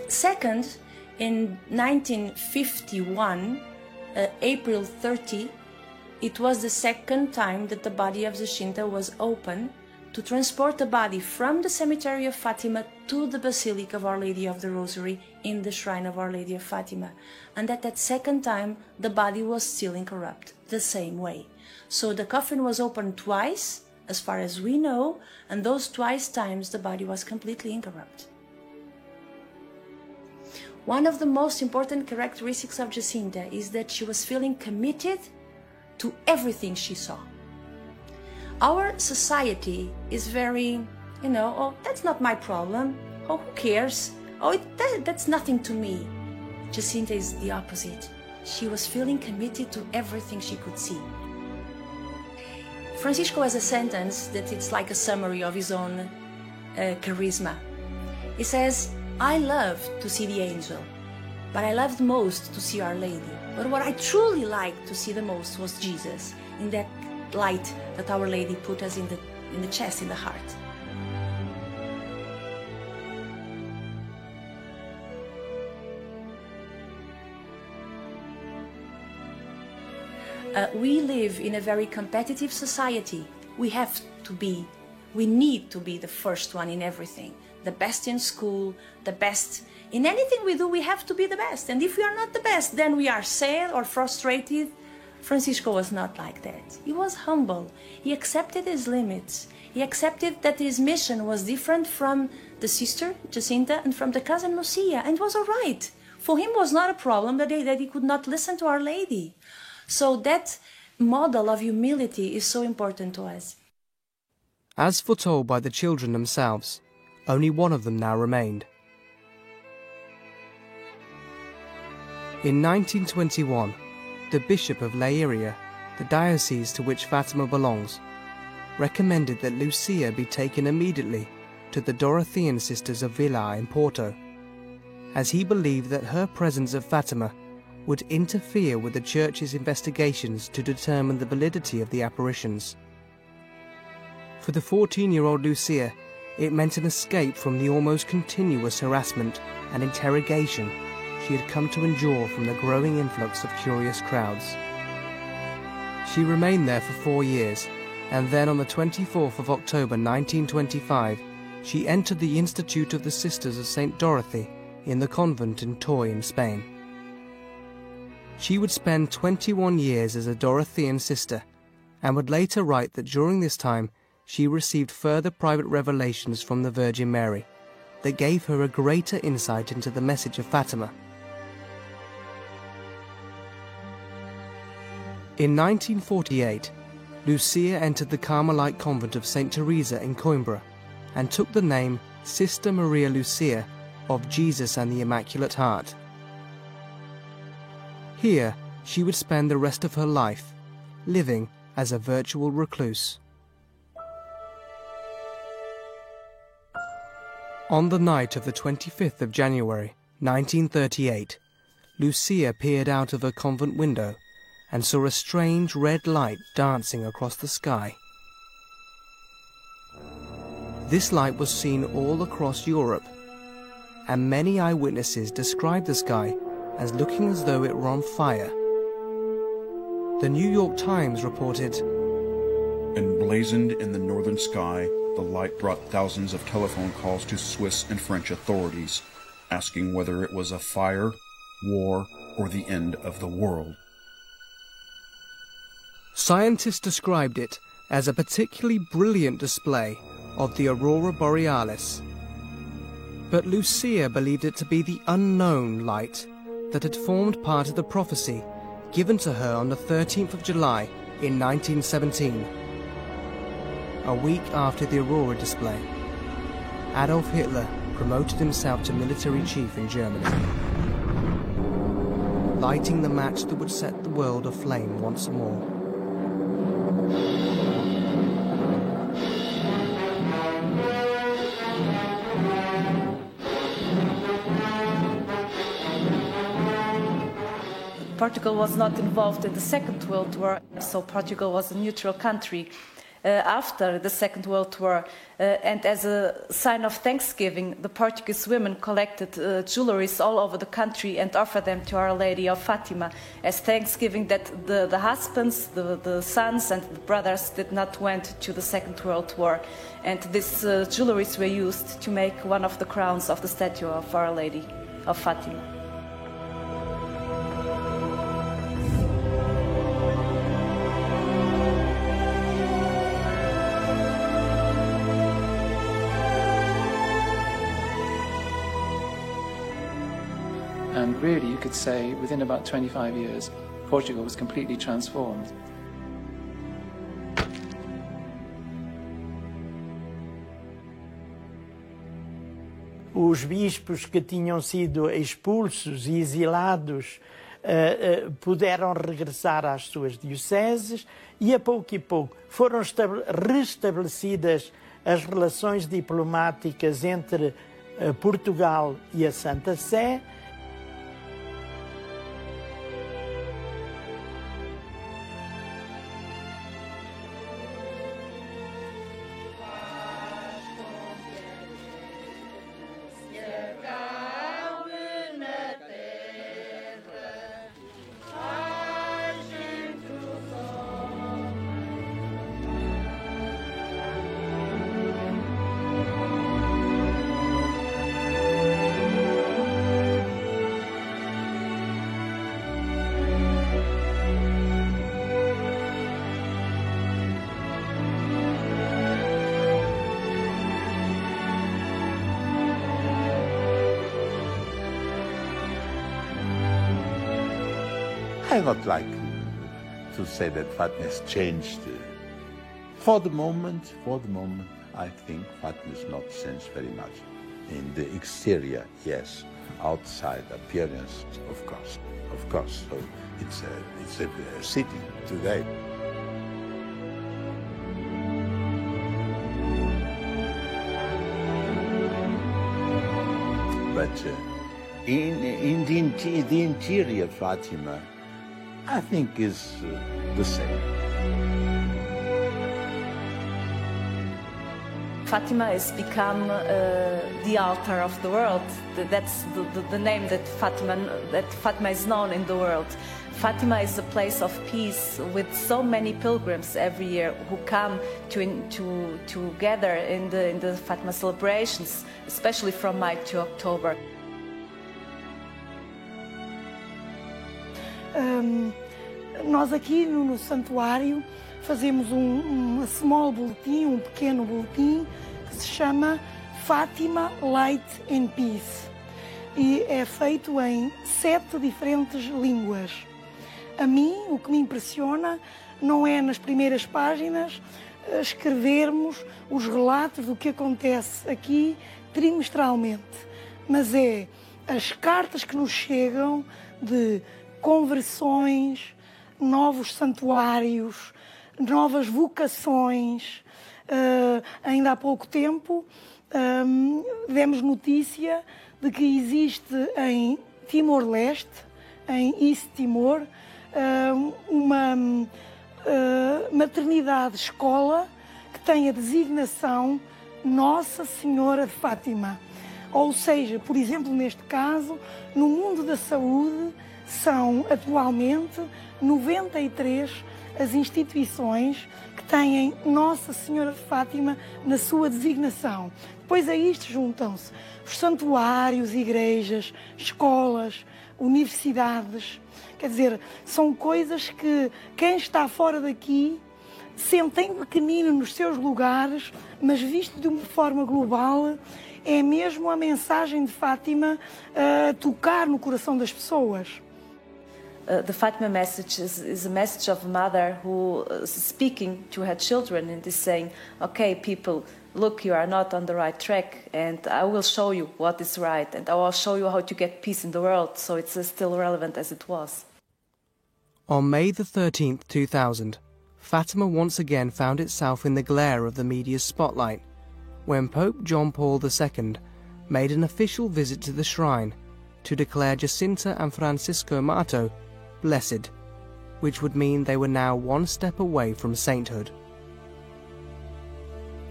Second, in 1951, April 30, it was the second time that the body of Jacinta was open to transport the body from the cemetery of Fatima to the Basilica of Our Lady of the Rosary in the shrine of Our Lady of Fatima. And at that second time, the body was still incorrupt, the same way. So the coffin was opened twice, as far as we know, and those twice times the body was completely incorrupt. One of the most important characteristics of Jacinta is that she was feeling committed to everything she saw. Our society is very, oh, that's not my problem. Oh, who cares? Oh, that's nothing to me. Jacinta is the opposite. She was feeling committed to everything she could see. Francisco has a sentence that it's like a summary of his own charisma. He says, I love to see the angel, but I loved most to see Our Lady. But what I truly liked to see the most was Jesus, in that light that Our Lady put us in the chest, in the heart. We live in a very competitive society. We need to be the first one in everything. The best in school, the best in anything we do, we have to be the best. And if we are not the best, then we are sad or frustrated. Francisco was not like that. He was humble. He accepted his limits. He accepted that his mission was different from the sister, Jacinta, and from the cousin, Lucia, and it was all right. For him, it was not a problem that he could not listen to Our Lady. So that model of humility is so important to us. As foretold by the children themselves, only one of them now remained. In 1921, the Bishop of Leiria, the diocese to which Fatima belongs, recommended that Lucia be taken immediately to the Dorothean Sisters of Vila in Porto, as he believed that her presence of Fatima would interfere with the Church's investigations to determine the validity of the apparitions. For the 14-year-old Lucia, it meant an escape from the almost continuous harassment and interrogation she had come to endure from the growing influx of curious crowds. She remained there for 4 years, and then on the 24th of October 1925, she entered the Institute of the Sisters of St. Dorothy in the convent in Toy in Spain. She would spend 21 years as a Dorothean sister, and would later write that during this time she received further private revelations from the Virgin Mary that gave her a greater insight into the message of Fatima. In 1948, Lucia entered the Carmelite convent of St. Teresa in Coimbra and took the name Sister Maria Lucia of Jesus and the Immaculate Heart. Here, she would spend the rest of her life, living as a virtual recluse. On the night of the 25th of January, 1938, Lucia peered out of her convent window and saw a strange red light dancing across the sky. This light was seen all across Europe, and many eyewitnesses described the sky as looking as though it were on fire. The New York Times reported, Emblazoned in the northern sky, the light brought thousands of telephone calls to Swiss and French authorities, asking whether it was a fire, war, or the end of the world. Scientists described it as a particularly brilliant display of the aurora borealis. But Lucia believed it to be the unknown light that had formed part of the prophecy given to her on the 13th of July in 1917. A week after the aurora display, Adolf Hitler promoted himself to military chief in Germany. lighting the match that would set the world aflame once more. Portugal was not involved in the Second World War, so Portugal was a neutral country after the Second World War. And as a sign of thanksgiving, the Portuguese women collected jewelries all over the country and offered them to Our Lady of Fátima as thanksgiving that the husbands, the sons and the brothers did not went to the Second World War. And these jewelries were used to make one of the crowns of the statue of Our Lady of Fátima. And really, you could say, within about 25 years, Portugal was completely transformed. Os bispos que tinham sido expulsos e exilados puderam regressar às suas dioceses e a pouco foram restabelecidas as relações diplomáticas entre Portugal e a Santa Sé. I would like to say that Fátima has changed. For the moment, I think Fátima has not changed very much. In the exterior, yes. Outside appearance, of course. So it's a city today. But in the interior, Fátima, I think is the same. Fátima has become the altar of the world. That's the name that Fátima is known in the world. Fátima is a place of peace with so many pilgrims every year who come to gather in the Fátima celebrations, especially from May to October. Nós aqui no santuário fazemos small boletim, pequeno boletim, que se chama Fátima Light and Peace. E é feito em 7 diferentes línguas. A mim, o que me impressiona não é nas primeiras páginas escrevermos os relatos do que acontece aqui trimestralmente, mas é as cartas que nos chegam de conversões, novos santuários, novas vocações. Ainda há pouco tempo demos notícia de que existe em Timor-Leste, em East Timor, uma maternidade-escola que tem a designação Nossa Senhora de Fátima. Ou seja, por exemplo, neste caso, no mundo da saúde, são atualmente 93 as instituições que têm Nossa Senhora de Fátima na sua designação. Depois a isto juntam-se os santuários, igrejas, escolas, universidades. Quer dizer, são coisas que quem está fora daqui sentem pequenino nos seus lugares, mas visto de uma forma global, é mesmo a mensagem de Fátima a tocar no coração das pessoas. The Fátima message is a message of a mother who is speaking to her children and is saying, okay, people, look, you are not on the right track, and I will show you what is right, and I will show you how to get peace in the world, so it's still relevant as it was. On May the 13th, 2000, Fatima once again found itself in the glare of the media's spotlight when Pope John Paul II made an official visit to the shrine to declare Jacinta and Francisco Marto blessed, which would mean they were now one step away from sainthood.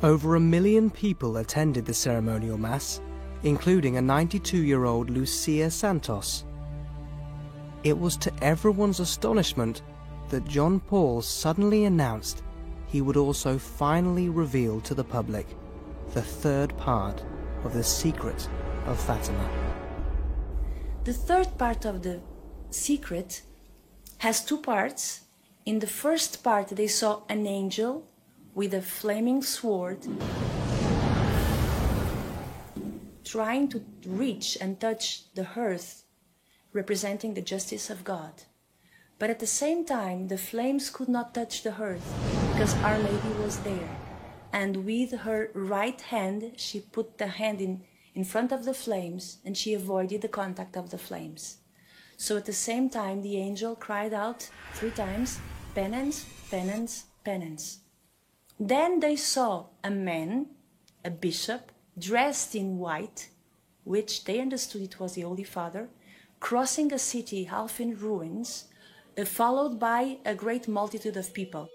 Over 1 million people attended the ceremonial mass, including a 92-year-old Lucia Santos. It was to everyone's astonishment that John Paul suddenly announced he would also finally reveal to the public the third part of the secret of Fatima. The third part of the secret has two parts. In the first part, they saw an angel with a flaming sword trying to reach and touch the earth, representing the justice of God. But at the same time, the flames could not touch the earth because Our Lady was there. And with her right hand, she put the hand in front of the flames, and she avoided the contact of the flames. So at the same time, the angel cried out 3 times, penance, penance, penance. Then they saw a man, a bishop, dressed in white, which they understood it was the Holy Father, crossing a city half in ruins, followed by a great multitude of people.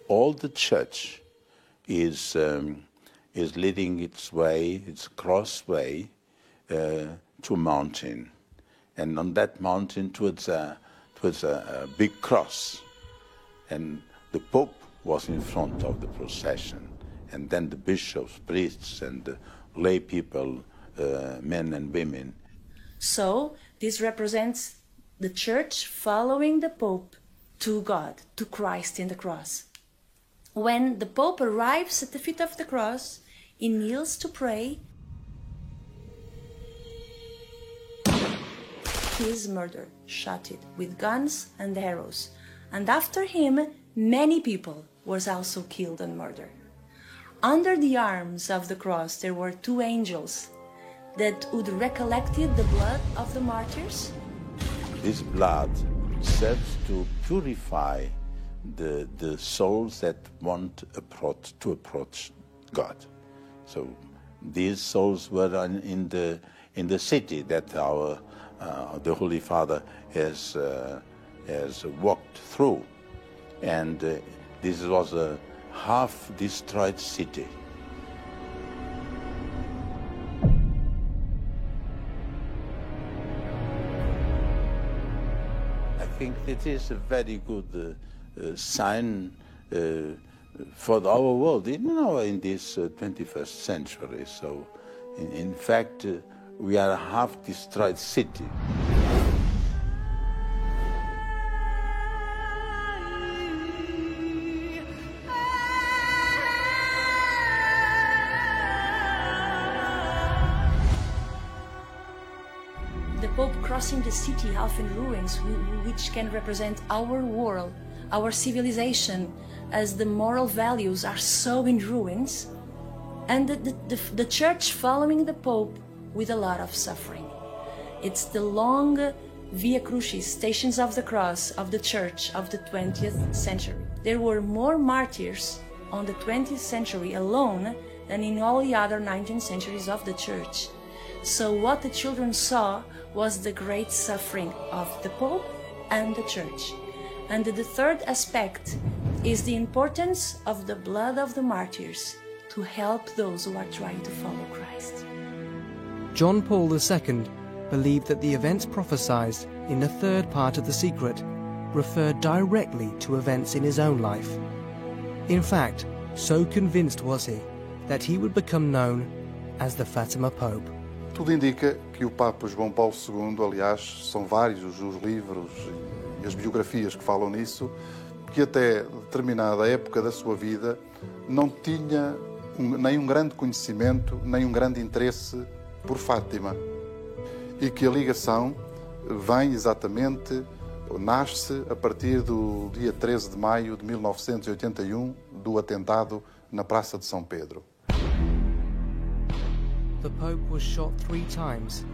All the church is leading its way, its crossway, to a mountain, and on that mountain towards a big cross, and the Pope was in front of the procession, and then the bishops, priests, and the lay people, men and women. So this represents the Church following the Pope to God, to Christ in the cross. When the Pope arrives at the feet of the cross, he kneels to pray. He is murdered, shot with guns and arrows. And after him, many people were also killed and murdered. Under the arms of the cross, there were 2 angels that would recollected the blood of the martyrs. This blood serves to purify the souls that want to approach God. So these souls were in the city that the Holy Father has walked through, and this was a half-destroyed city. I think it is a very good sign for our world, in this 21st century. So, in fact, we are a half-destroyed city. The Pope crossing the city half in ruins, which can represent our world, our civilization, as the moral values are so in ruins, and the Church following the Pope with a lot of suffering. It's the long Via Crucis, Stations of the Cross of the Church of the 20th century. There were more martyrs on the 20th century alone than in all the other 19th centuries of the Church. So what the children saw was the great suffering of the Pope and the Church. And the third aspect is the importance of the blood of the martyrs to help those who are trying to follow Christ. John Paul II believed that the events prophesied in the third part of the secret referred directly to events in his own life. In fact, so convinced was he that he would become known as the Fatima Pope. Tudo indica que o Papa João Paulo II, aliás, são vários os livros e as biografias que falam nisso, que até determinada época da sua vida não tinha nem grande conhecimento, nem grande interesse por Fátima. E que a ligação vem exatamente, nasce a partir do dia 13 de maio de 1981, do atentado na Praça de São Pedro. The Pope was shot 3 times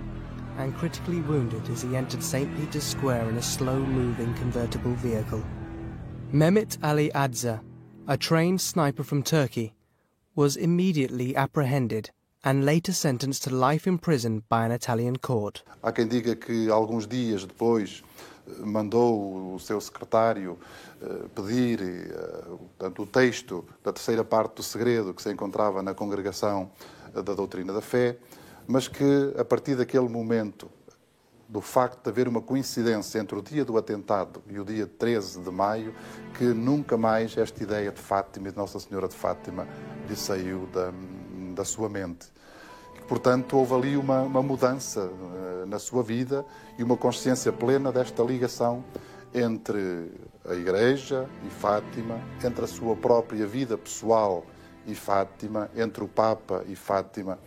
and critically wounded as he entered St. Peter's Square in a slow-moving convertible vehicle. Mehmet Ali Adza, a trained sniper from Turkey, was immediately apprehended and later sentenced to life in prison by an Italian court. Há quem diga que alguns dias depois mandou o seu secretário pedir portanto, o texto da terceira parte do segredo que se encontrava na Congregação da Doutrina da Fé, mas que a partir daquele momento, do facto de haver uma coincidência entre o dia do atentado e o dia 13 de maio, que nunca mais esta ideia de Fátima e de Nossa Senhora de Fátima lhe saiu da sua mente. Portanto, houve ali uma mudança na sua vida e uma consciência plena desta ligação entre a Igreja e Fátima, entre a sua própria vida pessoal e Fátima, entre o Papa e Fátima,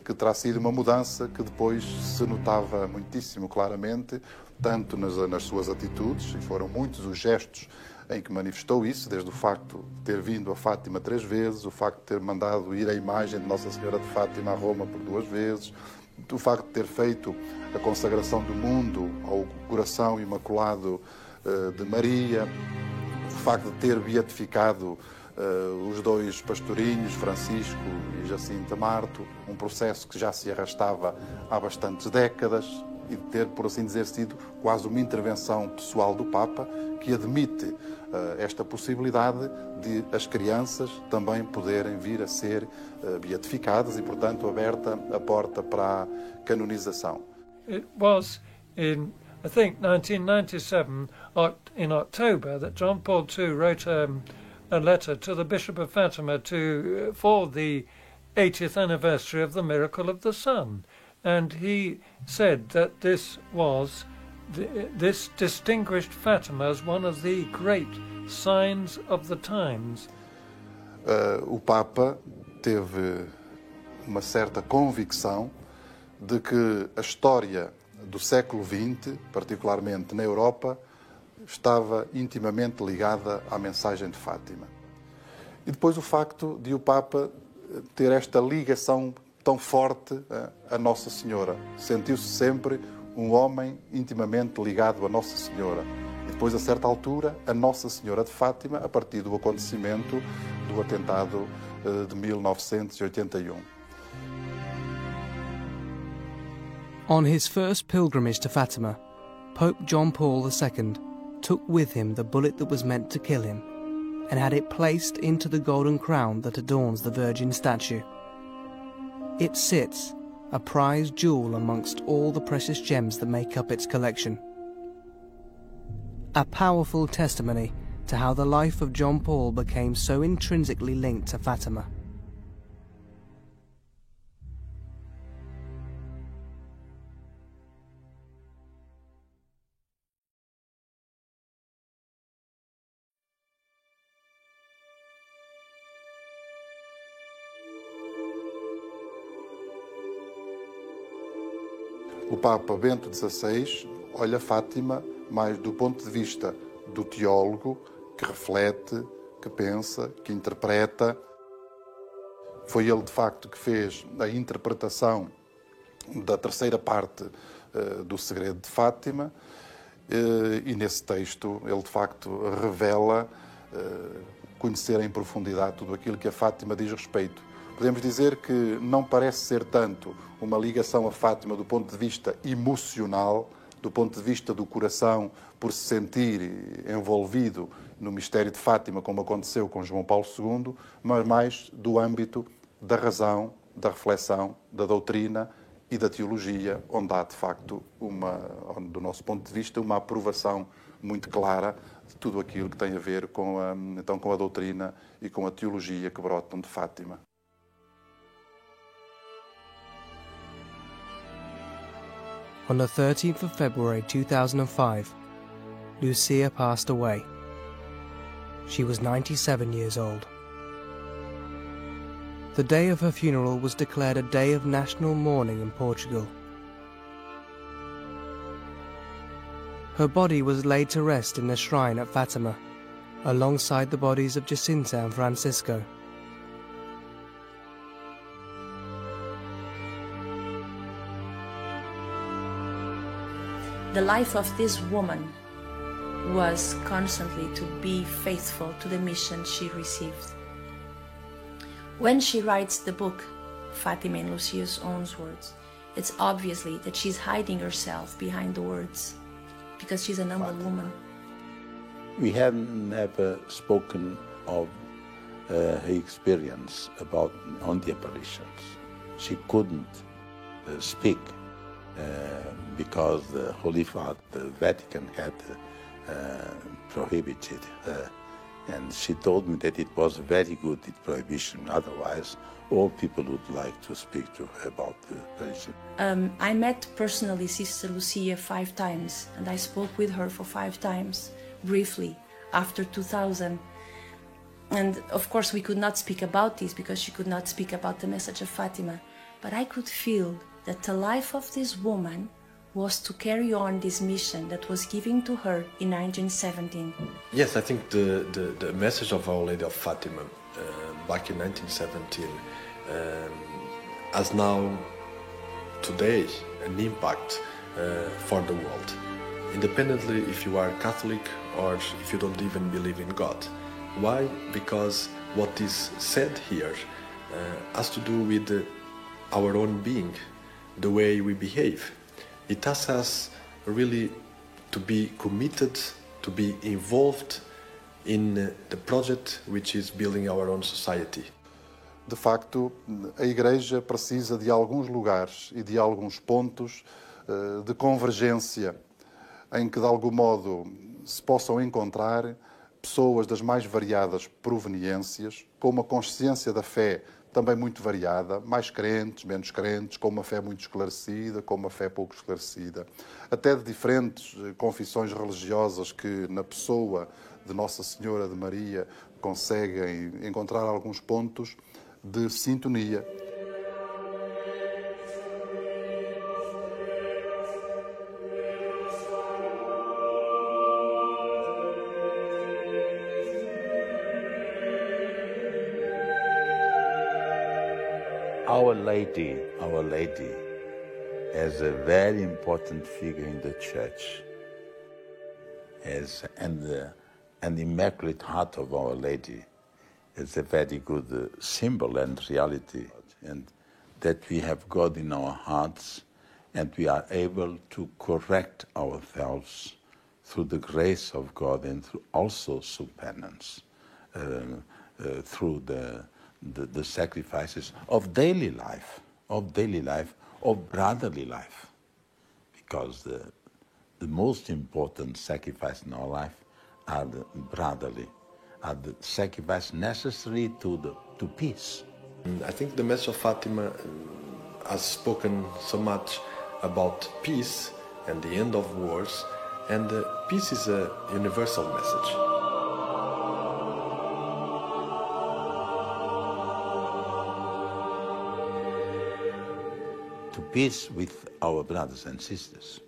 que terá sido uma mudança que depois se notava muitíssimo claramente, tanto nas suas atitudes, e foram muitos os gestos em que manifestou isso, desde o facto de ter vindo a Fátima 3 vezes, o facto de ter mandado ir a imagem de Nossa Senhora de Fátima a Roma por 2 vezes, o facto de ter feito a consagração do mundo ao coração imaculado de Maria, o facto de ter beatificado os 2 pastorinhos, Francisco e Jacinta Marto, um processo que já se arrastava há bastantes décadas, e de ter, por assim dizer, sido quase uma intervenção pessoal do Papa, que admite esta possibilidade de as crianças também poderem vir a ser beatificadas e, portanto, aberta a porta para a canonização. It was in, I think, 1997, in October, that John Paul II wrote a letter to the Bishop of Fatima for the 80th anniversary of the miracle of the sun. And he said that this distinguished Fatima as one of the great signs of the times. O Papa teve uma certa convicção de que a história do século XX, particularmente na Europa, estava intimamente ligada à mensagem de Fátima. E depois o facto de o Papa ter esta ligação tão forte a Nossa Senhora. Sentiu-se sempre um homem intimamente ligado a Nossa Senhora. E depois, a certa altura, a Nossa Senhora de Fátima, a partir do acontecimento do atentado de 1981. On his first pilgrimage to Fatima, Pope John Paul II took with him the bullet that was meant to kill him and had it placed into the golden crown that adorns the Virgin statue. It sits, a prized jewel amongst all the precious gems that make up its collection. A powerful testimony to how the life of John Paul became so intrinsically linked to Fatima. O Papa Bento XVI olha Fátima mais do ponto de vista do teólogo, que reflete, que pensa, que interpreta. Foi ele, de facto, que fez a interpretação da terceira parte do segredo de Fátima, e nesse texto ele, de facto, revela conhecer em profundidade tudo aquilo que a Fátima diz respeito. Podemos dizer que não parece ser tanto uma ligação a Fátima do ponto de vista emocional, do ponto de vista do coração, por se sentir envolvido no mistério de Fátima, como aconteceu com João Paulo II, mas mais do âmbito da razão, da reflexão, da doutrina e da teologia, onde há, de facto, do nosso ponto de vista, uma aprovação muito clara de tudo aquilo que tem a ver com a doutrina e com a teologia que brotam de Fátima. On the 13th of February 2005, Lucia passed away. She was 97 years old. The day of her funeral was declared a day of national mourning in Portugal. Her body was laid to rest in the shrine at Fátima, alongside the bodies of Jacinta and Francisco. The life of this woman was constantly to be faithful to the mission she received. When she writes the book, Fátima in Lucia's own words, it's obviously that she's hiding herself behind the words, because she's an humble woman. We have never spoken of her experience on the apparitions. She couldn't speak because the Holy Father, the Vatican, had prohibited her. And she told me that it was very good, the prohibition. Otherwise, all people would like to speak to her about the apparition. I met personally Sister Lucia 5 times, and I spoke with her for 5 times, briefly, after 2000. And of course we could not speak about this because she could not speak about the message of Fátima. But I could feel that the life of this woman was to carry on this mission that was given to her in 1917. Yes, I think the message of Our Lady of Fátima back in 1917 has now, today, an impact for the world. Independently if you are Catholic or if you don't even believe in God. Why? Because what is said here has to do with our own being, the way we behave. It asks us really to be committed, to be involved in the project which is building our own society. De facto, a Igreja precisa de alguns lugares e de alguns pontos de convergência em que, de algum modo, se possam encontrar pessoas das mais variadas proveniências, com uma consciência da fé também muito variada, mais crentes, menos crentes, com uma fé muito esclarecida, com uma fé pouco esclarecida, até de diferentes confissões religiosas que, na pessoa de Nossa Senhora de Maria, conseguem encontrar alguns pontos de sintonia. Our Lady is a very important figure in the Church, and the Immaculate Heart of Our Lady is a very good symbol and reality, and that we have God in our hearts, and we are able to correct ourselves through the grace of God and also through penance, through the sacrifices of daily life, of brotherly life, because the most important sacrifice in our life are the brotherly, are the sacrifice necessary to peace. I think the message of Fátima has spoken so much about peace and the end of wars, and peace is a universal message. To peace with our brothers and sisters,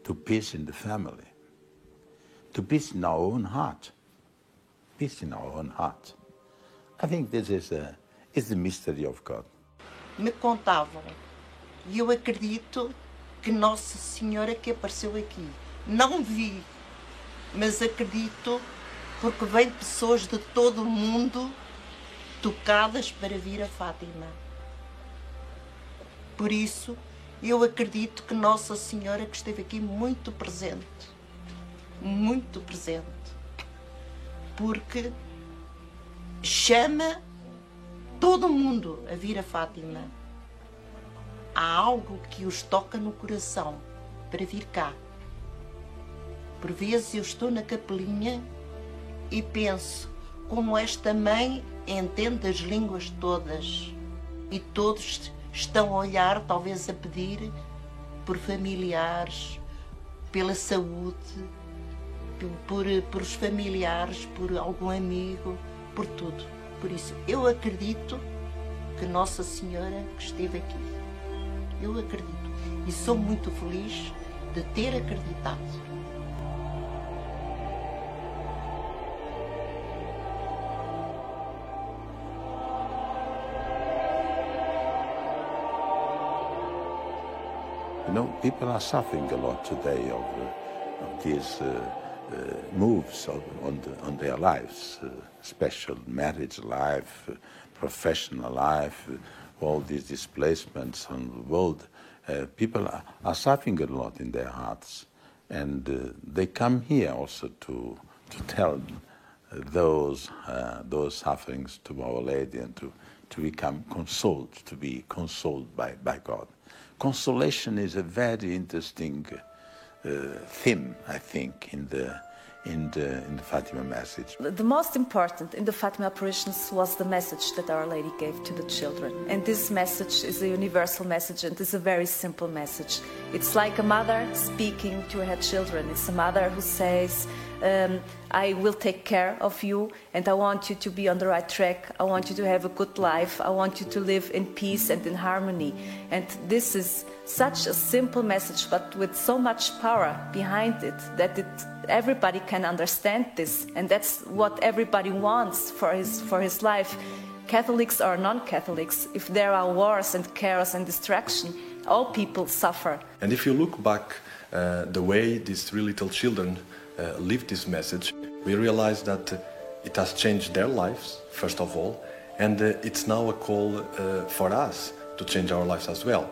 to peace in the family, to peace in our own heart, peace in our own heart. I think this is the mystery of God. Me contavam, e eu acredito que Nossa Senhora que apareceu aqui. Não vi, mas acredito porque vêm pessoas de todo o mundo tocadas para vir a Fátima. Por isso, eu acredito que Nossa Senhora que esteve aqui muito presente, porque chama todo mundo a vir a Fátima. Há algo que os toca no coração para vir cá. Por vezes eu estou na capelinha e penso como esta mãe entende as línguas todas e todos estão a olhar, talvez a pedir por familiares, pela saúde, por os familiares, por algum amigo, por tudo. Por isso, eu acredito que Nossa Senhora esteve aqui. Eu acredito. E sou muito feliz de ter acreditado. You know, people are suffering a lot today of these moves on their lives, special marriage life, professional life, all these displacements on the world. People are suffering a lot in their hearts, and they come here also to tell those sufferings to Our Lady and to become consoled, to be consoled by God. Consolation is a very interesting theme, I think, in the Fatima message. The most important in the Fatima apparitions was the message that Our Lady gave to the children. And this message is a universal message, and it's a very simple message. It's like a mother speaking to her children. It's a mother who says, I will take care of you, and I want you to be on the right track. I want you to have a good life. I want you to live in peace and in harmony. And this is such a simple message, but with so much power behind it, that everybody can understand this. And that's what everybody wants for his life. Catholics or non-Catholics, if there are wars and chaos and distraction, all people suffer. And if you look back the way these three little children live this message, we realize that it has changed their lives, first of all, and it's now a call for us to change our lives as well.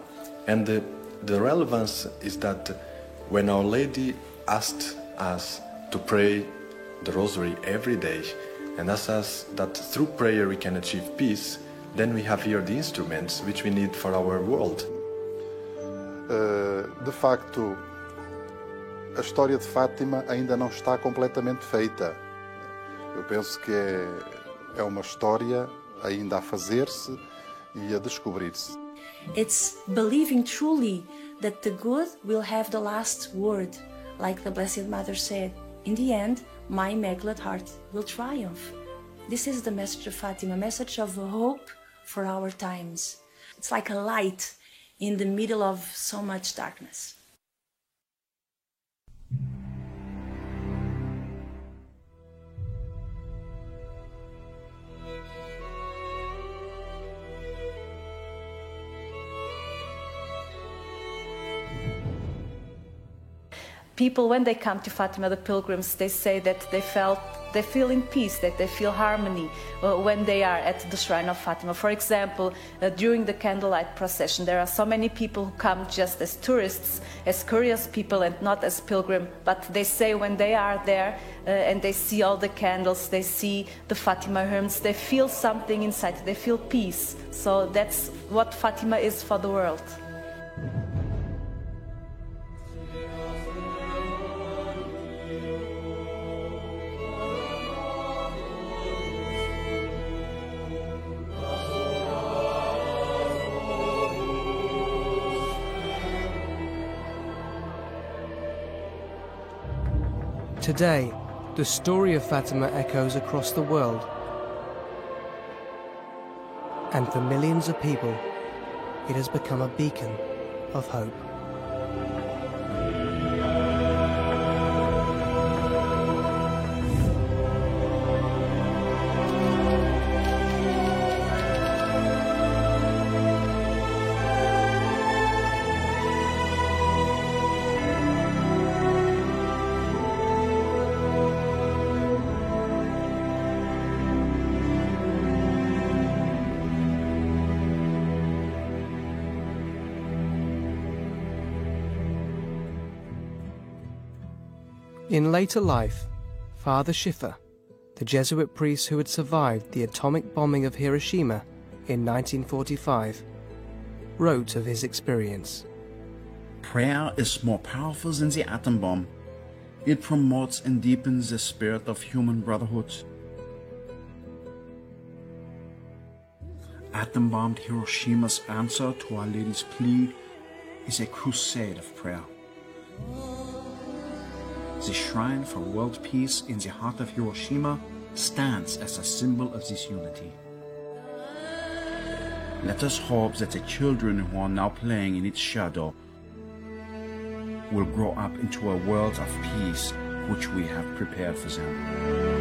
And the relevance is that when Our Lady asked us to pray the Rosary every day and asked us that through prayer we can achieve peace, then we have here the instruments which we need for our world. De facto, a história de Fátima ainda não está completamente feita. Eu penso que é uma história ainda a fazer-se e a descobrir-se. It's believing truly that the good will have the last word, like the Blessed Mother said. In the end, my Immaculate Heart will triumph. This is the message of Fatima, a message of hope for our times. It's like a light in the middle of so much darkness. People, when they come to Fatima, the pilgrims, they say that they feel in peace, that they feel harmony when they are at the shrine of Fatima. For example, during the candlelight procession, there are so many people who come just as tourists, as curious people, and not as pilgrim. But they say when they are there and they see all the candles, they see the Fatima hymns, they feel something inside, they feel peace. So that's what Fatima is for the world. Today, the story of Fatima echoes across the world. And for millions of people, it has become a beacon of hope. In later life, Father Schiffer, the Jesuit priest who had survived the atomic bombing of Hiroshima in 1945, wrote of his experience. Prayer is more powerful than the atom bomb. It promotes and deepens the spirit of human brotherhood. Atom-bombed Hiroshima's answer to Our Lady's plea is a crusade of prayer. The shrine for world peace in the heart of Hiroshima stands as a symbol of this unity. Let us hope that the children who are now playing in its shadow will grow up into a world of peace which we have prepared for them.